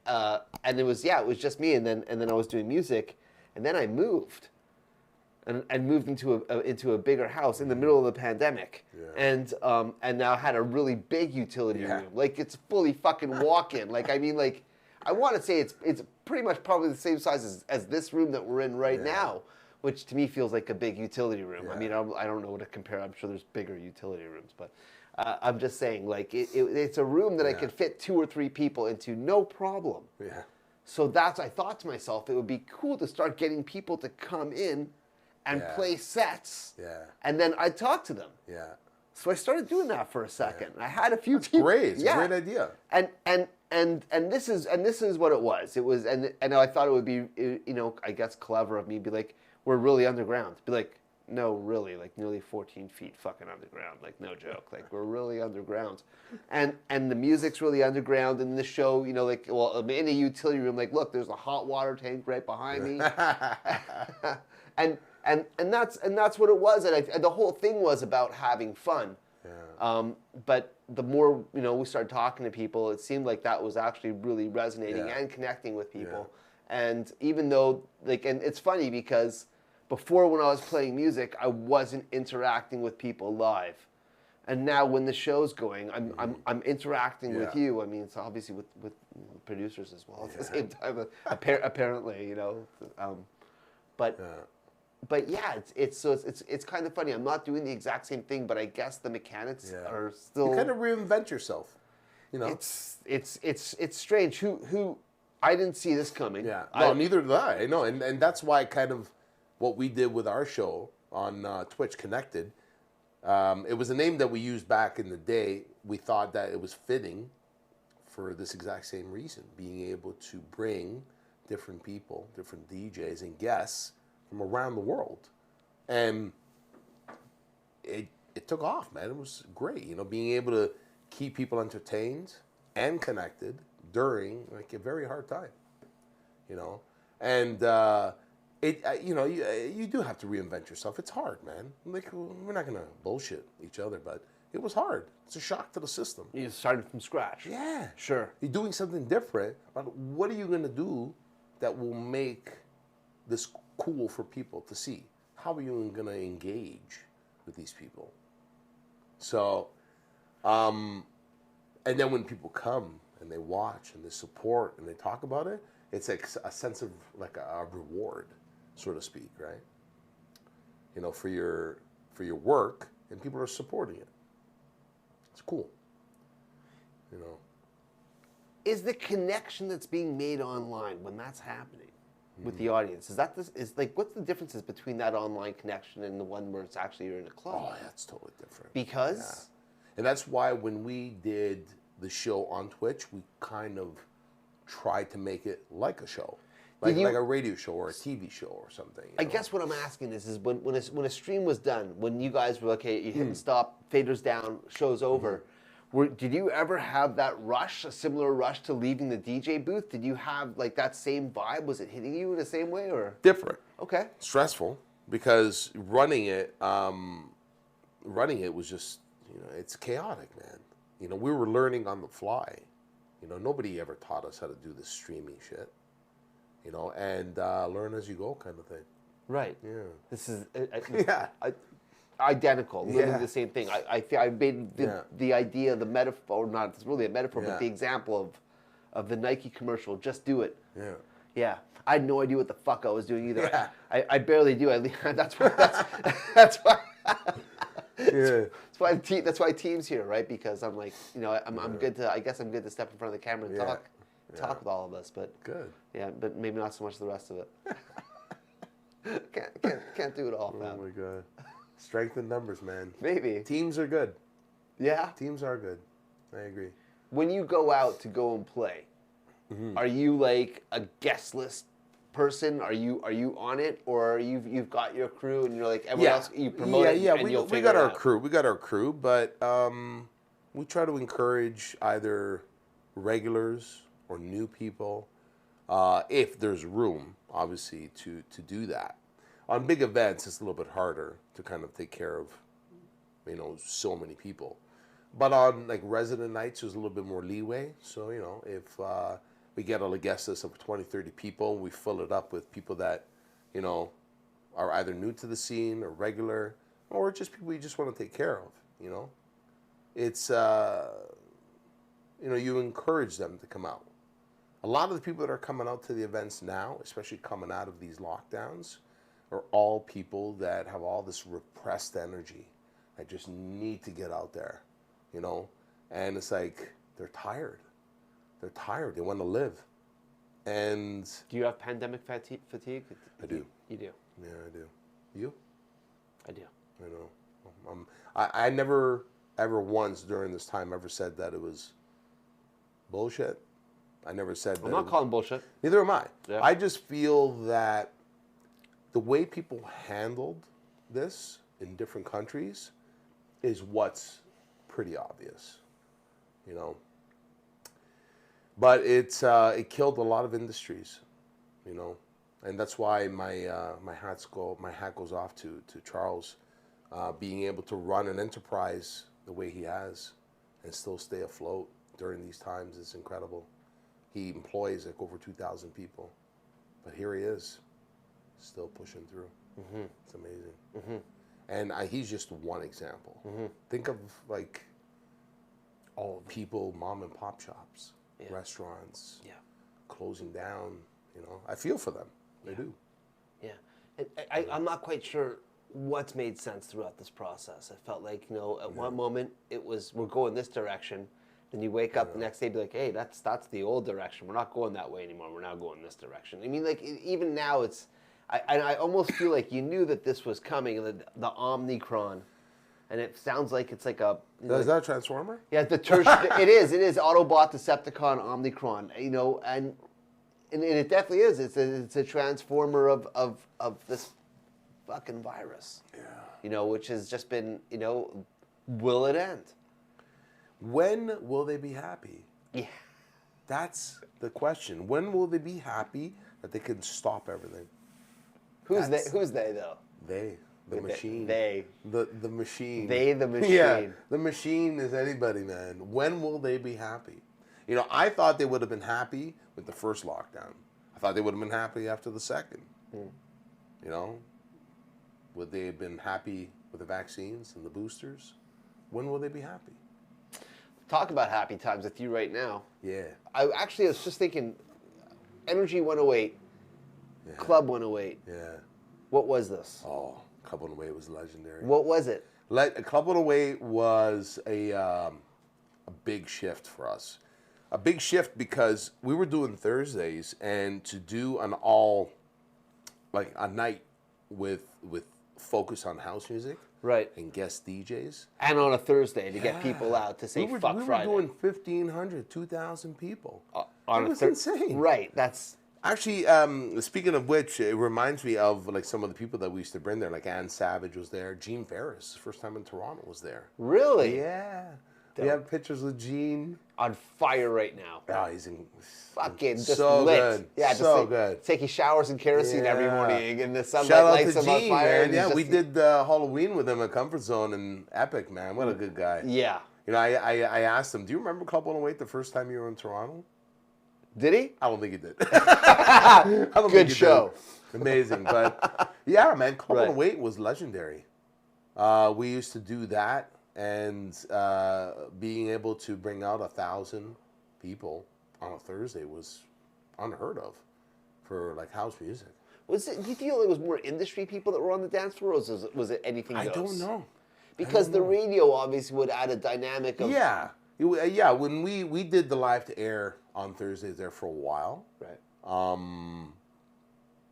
and it was just me, and then I was doing music, and then I moved. And moved into a bigger house in the middle of the pandemic, and now had a really big utility room, like it's fully fucking walk-in. Like, I mean, like, I want to say it's pretty much probably the same size as this room that we're in right now, which to me feels like a big utility room. I mean, I don't know what to compare. I'm sure there's bigger utility rooms, but I'm just saying, like, it's a room that I could fit 2 or 3 people into, no problem. Yeah. So I thought to myself, it would be cool to start getting people to come in and play sets, and then I'd talk to them. Yeah. So I started doing that for a second. I had a few people. Great. It's a great idea. And this is what it was. It was and I thought it would be, you know, I guess clever of me to be like, we're really underground. Be like, no, really, like nearly 14 feet fucking underground. Like, no joke. Like, we're really underground. And the music's really underground, and the show, you know, like, well, I'm in a utility room, like, look, there's a hot water tank right behind me. And that's what it was, and the whole thing was about having fun. Yeah. But the more, you know, we started talking to people, it seemed like that was actually really resonating and connecting with people. And even though, like, and it's funny because before, when I was playing music, I wasn't interacting with people live, and now when the show's going, I'm interacting with you. I mean, it's obviously with producers as well at the same time. Apparently, you know, But yeah, it's kind of funny. I'm not doing the exact same thing, but I guess the mechanics are still. You kind of reinvent yourself, you know. It's strange. Who I didn't see this coming. Yeah, no, neither did I. I know, and that's why kind of what we did with our show on Twitch Connected. It was a name that we used back in the day. We thought that it was fitting for this exact same reason, being able to bring different people, different DJs and guests from around the world, and it took off, man. It was great, you know, being able to keep people entertained and connected during like a very hard time, you know. And you know, you do have to reinvent yourself. It's hard, man. Like, we're not gonna bullshit each other, but it was hard. It's a shock to the system. You started from scratch. Yeah, sure. You're doing something different, but what are you gonna do that will make this cool for people to see? How are you going to engage with these people? So, and then when people come and they watch and they support and they talk about it, it's like a sense of like a reward, so to speak, right? You know, for your work, and people are supporting it. It's cool, you know. is the connection that's being made online when that's happening with the audience? Is like what's the differences between that online connection and the one where it's actually you're in a club? Oh, that's totally different. Because Yeah. And that's why when we did the show on Twitch, we kind of tried to make it like a show. Like a radio show or a TV show or something. I guess what I'm asking is when a stream was done, when you guys were okay, you hit and stop, faders down, show's over. Did you ever have that rush, a similar rush to leaving the DJ booth? Did you have like that same vibe? Was it hitting you in the same way or? Different. Okay. Stressful because running it was just, it's chaotic, man. We were learning on the fly. Nobody ever taught us how to do this streaming shit. And learn as you go kind of thing. Right. Yeah. This is Yeah. identical, literally Yeah. the same thing. I made the idea, the metaphor, not it's really a metaphor, but the example of the Nike commercial, just do it. Yeah. Yeah. I had no idea what the fuck I was doing either. Yeah. I barely do. That's why. That's why. Yeah. That's why team's here, right? Because I'm like, I'm good to. I guess I'm good to step in front of the camera and talk with all of us. But good. Yeah, but maybe not so much the rest of it. can't do it all, fam. Oh my god. Strength in numbers, man. Maybe. Teams are good. Yeah. Teams are good. I agree. When you go out to go and play, are you like a guest list person? Are you on it, or you've got your crew and you're like everyone else you promote it and you'll we figure got it our out? crew. We got our crew, but we try to encourage either regulars or new people, if there's room, obviously, to do that. On big events, it's a little bit harder to kind of take care of, so many people. But on like resident nights, there's a little bit more leeway. So, if we get a guest list of 20, 30 people, we fill it up with people that, are either new to the scene or regular, or just people you just want to take care of, It's, you encourage them to come out. A lot of the people that are coming out to the events now, especially coming out of these lockdowns, are all people that have all this repressed energy. That just need to get out there, And it's like, they're tired. They're tired. They want to live. And Do you have pandemic fatigue? I do. You do? Yeah, I do. You? I do. I know. I never, ever once during this time ever said that it was bullshit. I never said that. I'm not calling bullshit. Neither am I. Yeah. I just feel that the way people handled this in different countries is what's pretty obvious, But it killed a lot of industries, and that's why my hat goes off to Charles, being able to run an enterprise the way he has, and still stay afloat during these times is incredible. He employs like over 2,000 people, but here he is, still pushing through. It's amazing. And he's just one example. Think of like all people, mom and pop shops, restaurants, closing down. I feel for them. I do. Yeah, I'm not quite sure what's made sense throughout this process. I felt like at one moment it was we're going this direction. Then you wake up the next day, be like, "Hey, that's the old direction. We're not going that way anymore. We're now going this direction." I mean, like even now, it's I almost feel like you knew that this was coming, the Omnicron, and it sounds like it's like a. Is that a Transformer? Yeah, it is. It is Autobot, Decepticon, Omnicron. And it definitely is. It's a transformer of this fucking virus. Yeah. Which has just been. Will it end? When will they be happy? Yeah. That's the question. When will they be happy that they can stop everything? Who's they though? They. The machine. They. The machine. They, the machine. Yeah. The machine is anybody, man. When will they be happy? I thought they would have been happy with the first lockdown. I thought they would have been happy after the second. Would they have been happy with the vaccines and the boosters? When will they be happy? Talk about happy times with you right now. Yeah. I was just thinking, Energy 108, Club 108. Yeah. What was this? Oh, Club 108 was legendary. What was it? Club 108 was a big shift for us. a big shift because we were doing Thursdays, and to do an all, like a night with focus on house music, Right. and guest DJs. And on a Thursday to get people out to say fuck Friday. We were doing 1,500, 2,000 people. On it was insane. Right. That's actually, speaking of which, it reminds me of like some of the people that we used to bring there. Like Ann Savage was there. Gene Ferris, first time in Toronto, was there. really Yeah. We have pictures with Gene. on fire right now. Oh, he's in, Fucking just so lit. good. Yeah, so good. Taking showers in kerosene every Yeah. morning, and the sunlight Shout out lights to him on Gene, fire. man. and Yeah, he's we just- did Halloween with him at Comfort Zone and Epic, man. What a good guy. Yeah. You know, I asked him, do you remember Club 108 the first time you were in Toronto? Did he? I don't think he did. I don't Good think he show. did. Amazing. But yeah, man, Club Right. 108 was legendary. We used to do that, and being able to bring out 1,000 people on a Thursday was unheard of for like house music. Was it? Do you feel it was more industry people that were on the dance floor, or was it anything I goes? don't know. Because the radio obviously would add a dynamic of Yeah. Yeah, when we did the live to air on Thursdays there for a while. right.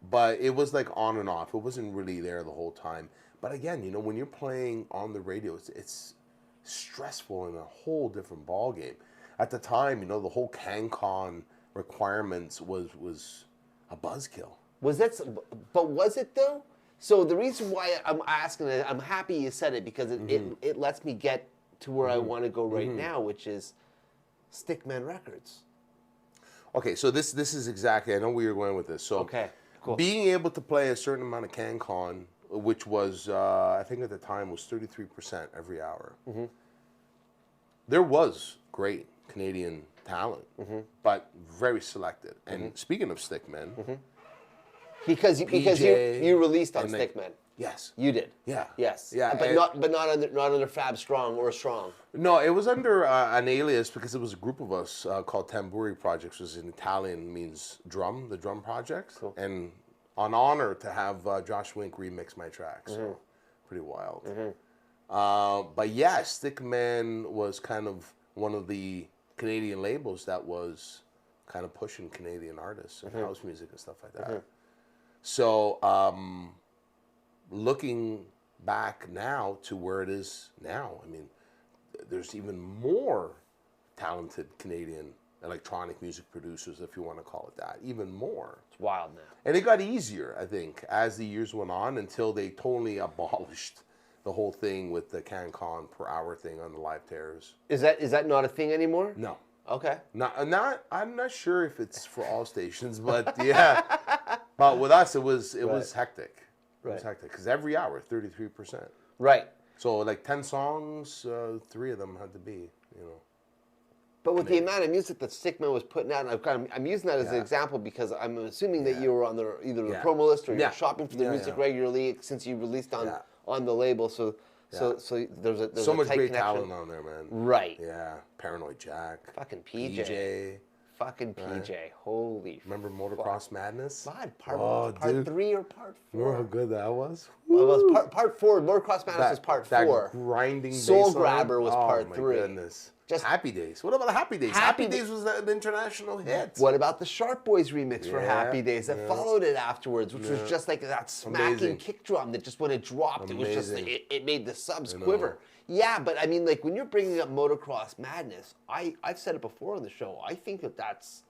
But it was like on and off. It wasn't really there the whole time. But again, you know, when you're playing on the radio, it's stressful and a whole different ball game. At the time, you know, the whole CanCon requirements was a buzzkill. Was that? But was it though? So the reason why I'm asking it, I'm happy you said it because it lets me get to where I want to go right now, which is Stickman Records. Okay, so this is exactly, I know where you're going with this. So Okay, cool. being able to play a certain amount of CanCon, which was, I think at the time was 33% every hour. There was great Canadian talent, but very selected. And speaking of Stickmen, Because PJ, you released on and they- Stickman. yes. You did. Yeah. Yes. Yeah, But and- not under Fab Strong or Strong. No, it was under an alias because it was a group of us called Tamburi Projects, which in Italian means drum, the drum project. Cool. And an honor to have Josh Wink remix my tracks. So pretty wild. But yeah, Stickman was kind of one of the Canadian labels that was kind of pushing Canadian artists and house music and stuff like that. So looking back now to where it is now, I mean, there's even more talented Canadian electronic music producers, if you want to call it that, even more. It's wild now. And it got easier, I think, as the years went on until they totally abolished the whole thing with the CanCon per hour thing on the live tears. Is that not a thing anymore? No. Okay. Not. I'm not sure if it's for all stations, but yeah. But with us, it was hectic. It was hectic because every hour, 33%. Right. So like 10 songs, 3 of them had to be, you know. But with the amount of music that Stickman was putting out, and I'm using that as an example because I'm assuming that you were on either the promo list or you're shopping for the music regularly since you released on the label. So there's So a much tight great connection. talent on there, man. Right. Yeah, Paranoid Jack. Fucking PJ. Fucking PJ. Holy. Remember Motocross Madness? God, part 3 or part 4? Remember how good that was? Well, it was part 4. Motocross Madness was part 4. That grinding Soul bass line. Grabber was part 3. Oh my goodness. Just Happy Days. What about Happy Days? Happy Happy Days was an international hit. What about the Sharp Boys remix for Yeah, Happy Days that followed it afterwards, which was just like that smacking Amazing. kick drum that just when it dropped, it was just Amazing. it made the subs quiver. Yeah, but I mean, like when you're bringing up Motocross Madness, I've said it before on the show. I think that's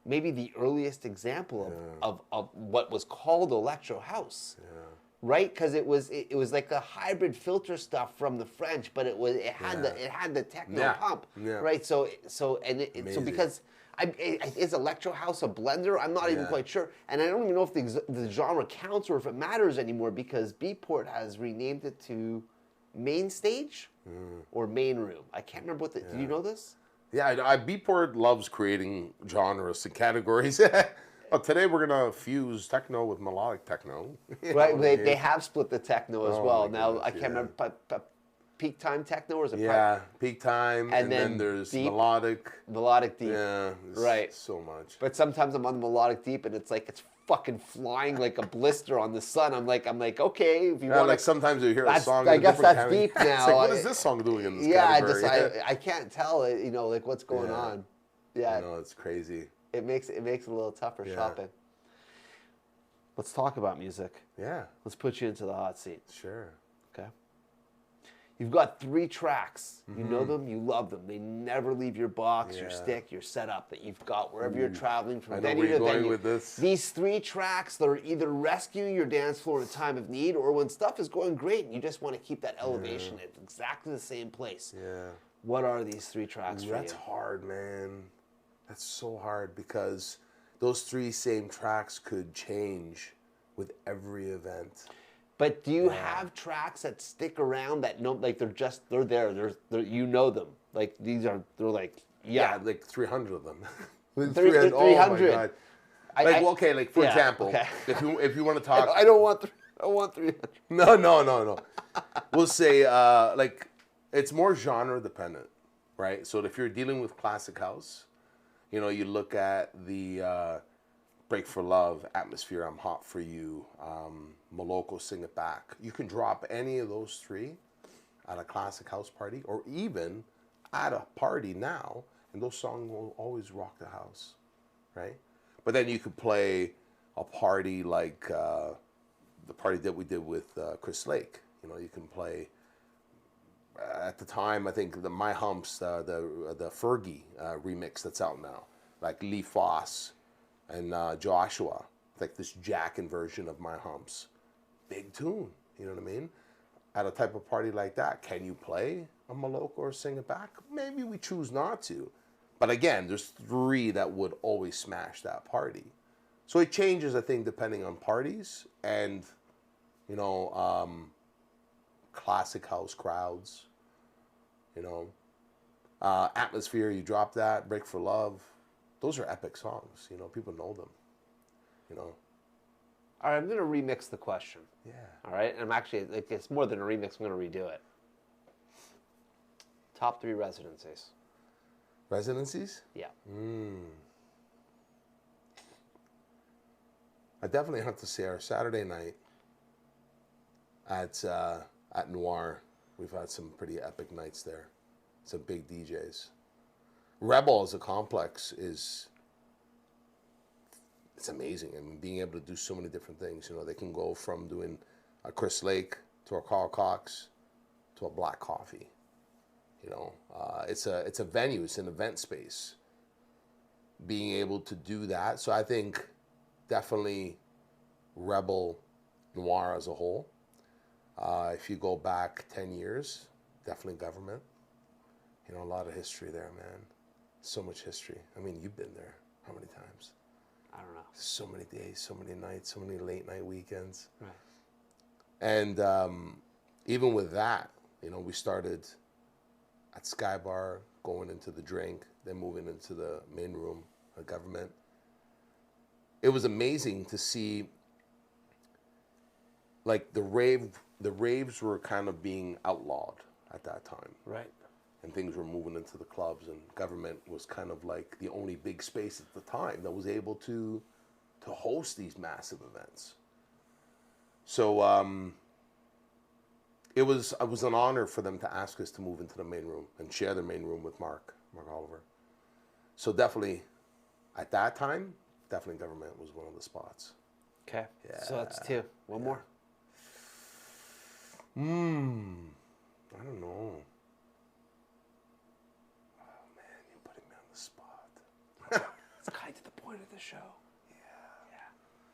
maybe the earliest example of what was called electro house. Right, because it was like the hybrid filter stuff from the French, but it had the techno pump, right? So because is electro house a blender? I'm not even quite sure, and I don't even know if the genre counts or if it matters anymore because Beatport has renamed it to Main Stage or Main Room. I can't remember what do you know this? Yeah, Beatport loves creating genres and categories. Well, today we're gonna fuse techno with melodic techno. Right, they have split the techno as well. my Now goodness, I can't remember peak time techno or is it peak time, and then there's deep, melodic deep. Yeah, right. So much. But sometimes I'm on the melodic deep and it's like it's fucking flying like a blister on the sun. I'm like okay, if you want like sometimes you hear a song. I in a guess different that's category. deep now. It's like, what is this song doing in this category? category? I can't tell like what's going on. Yeah. You know, it's crazy. It makes it a little tougher shopping. Let's talk about music. Yeah. Let's put you into the hot seat. Sure. Okay. You've got 3 tracks. You know them, you love them. They never leave your box, your stick, your setup that you've got wherever you're traveling from venue to venue. With this. These 3 tracks that are either rescuing your dance floor in a time of need or when stuff is going great and you just want to keep that elevation at exactly the same place. Yeah. What are these 3 tracks for That's you? hard, man. That's so hard because those 3 same tracks could change with every event. But do you have tracks that stick around that like they're there, they're you know them. Like they're like Yeah, like 300 of them. 300. Oh my God. Like for example, okay. if you want to talk, I don't want 300. no. We'll say like it's more genre dependent, right? So if you're dealing with classic house, you know, you look at the Break for Love, Atmosphere, I'm Hot for You, Moloko, Sing It Back. You can drop any of those 3 at a classic house party or even at a party now, and those songs will always rock the house, right? But then you could play a party like the party that we did with Chris Lake. You know, you can play, at the time, I think the My Humps, the Fergie remix that's out now, like Lee Foss and Joshua, like this jackin' version of My Humps. Big tune, you know what I mean? At a type of party like that, can you play a Moloko or Sing It Back? Maybe we choose not to. But again, there's 3 that would always smash that party. So it changes, I think, depending on parties and, you know, classic house crowds, you know. Atmosphere, you drop that, Break for Love. Those are epic songs, you know, people know them, you know. All right, I'm going to remix the question. Yeah. All right, and I'm actually, like, it's more than a remix, I'm going to redo it. Top 3 residencies. Residencies? Yeah. I definitely have to say our Saturday night at Noir. We've had some pretty epic nights there. Some big DJs. Rebel as a complex it's amazing. I mean, being able to do so many different things. You know, they can go from doing a Chris Lake to a Carl Cox to a Black Coffee. You know, it's a venue. It's an event space. Being able to do that. So I think definitely Rebel, Noir as a whole. If you go back 10 years, definitely Government. You know, a lot of history there, man. So much history. I mean, you've been there. How many times? I don't know. So many days, so many nights, so many late night weekends. Right. And even with that, you know, we started at Sky Bar, going into the drink, then moving into the main room of Government. It was amazing to see, like, the raves were kind of being outlawed at that time. Right. And things were moving into the clubs, and Government was kind of like the only big space at the time that was able to host these massive events. So it was an honor for them to ask us to move into the main room and share the main room with Mark Oliver. So definitely, at that time, definitely Government was one of the spots. Okay. Yeah. So that's 2. One more. I don't know. It's kind of the point of the show. Yeah.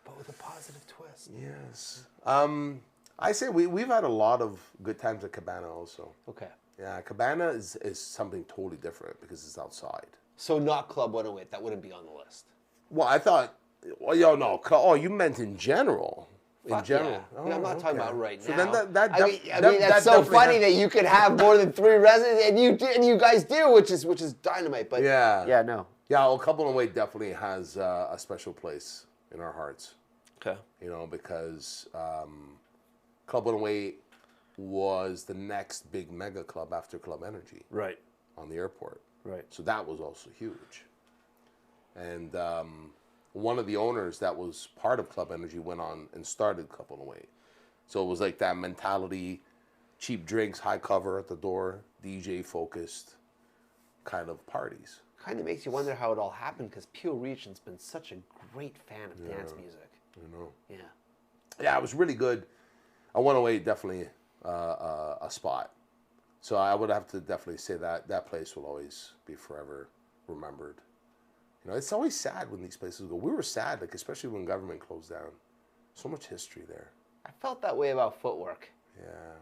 But with a positive twist. Yes. I say we've had a lot of good times at Cabana also. Okay. Yeah, Cabana is something totally different because it's outside. So not Club 108. That wouldn't be on the list. Well, I thought, well, no. Oh, you meant in general. In general. Yeah. Oh, I'm not talking okay. about right So now. then that I mean, that's so definitely funny that you could have more than 3 residents, and you guys do, which is dynamite. But Yeah. No. Yeah, well, Couple and Wait definitely has a special place in our hearts. Okay. You know, because Club 108 was the next big mega club after Club Energy. Right. On the airport. Right. So that was also huge. And one of the owners that was part of Club Energy went on and started Club 108. So it was like that mentality, cheap drinks, high cover at the door, DJ focused kind of parties. kind of makes you wonder how it all happened because Peel Regent's been such a great fan of dance music. You know. Yeah. Yeah, it was really good. 108 definitely a spot. So I would have to definitely say that place will always be forever remembered. You know, it's always sad when these places go. We were sad, like especially when government closed down. So much history there. I felt that way about Footwork. Yeah.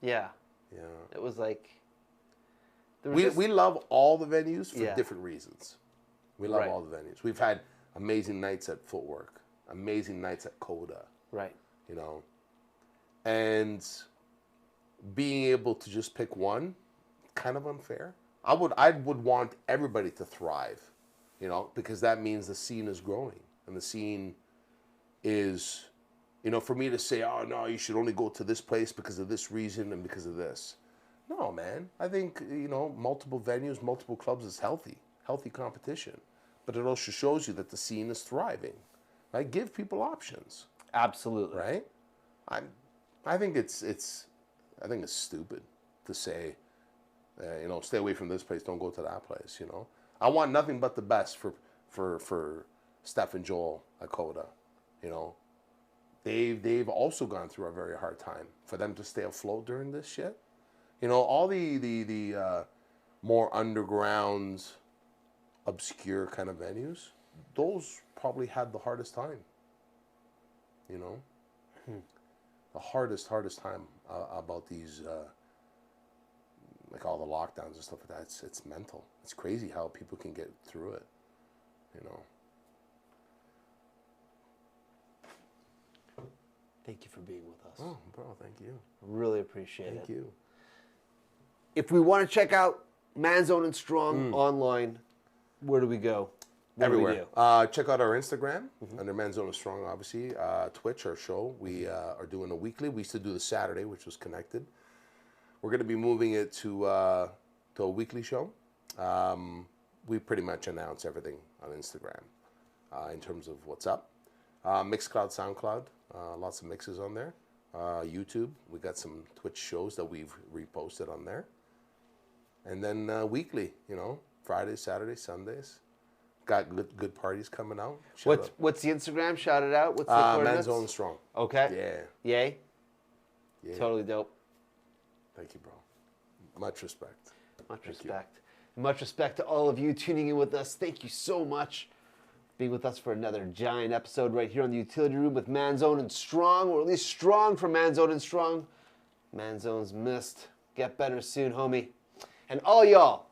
Yeah. Yeah. It was like... We love all the venues for Yeah. different reasons. We love Right. all the venues. We've had amazing nights at Footwork, amazing nights at Coda, Right. you know. And being able to just pick one, kind of unfair. I would want everybody to thrive, you know, because that means the scene is growing. And the scene is, you know, for me to say, oh, no, you should only go to this place because of this reason and because of this. No, man. I think, you know, multiple venues, multiple clubs is healthy competition. But it also shows you that the scene is thriving. Right? Give people options. Absolutely. Right? I think it's stupid to say, you know, stay away from this place, don't go to that place, you know. I want nothing but the best for Steph and Joel at Coda, you know. They've also gone through a very hard time. For them to stay afloat during this shit, you know, all the more underground, obscure kind of venues, those probably had the hardest time, you know. The hardest time about these, like all the lockdowns and stuff like that. It's mental. It's crazy how people can get through it, you know. Thank you for being with us. Oh, bro, thank you. Really appreciate it. Thank you. If we want to check out Manzone and Strong online, where do we go? What Everywhere. do we do? Check out our Instagram under Manzone and Strong, obviously. Twitch, our show. We are doing a weekly. We used to do the Saturday, which was connected. We're going to be moving it to a weekly show. We pretty much announce everything on Instagram in terms of what's up. Mixcloud, SoundCloud, lots of mixes on there. YouTube, we got some Twitch shows that we've reposted on there. And then weekly, you know, Fridays, Saturdays, Sundays. Got good parties coming out. What's the Instagram? Shout it out. What's the coordinates? Manzone and Strong. Okay. Yeah. Yay. Yeah. Totally dope. Thank you, bro. Much respect. Much respect. Much respect to all of you tuning in with us. Thank you so much for being with us for another giant episode right here on the Utility Room with Manzone and Strong, or at least strong for Manzone and Strong. Manzone's missed. Get better soon, homie. And all y'all,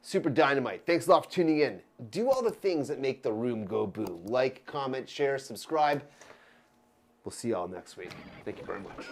super dynamite. Thanks a lot for tuning in. Do all the things that make the room go boom. Like, comment, share, subscribe. We'll see y'all next week. Thank you very much.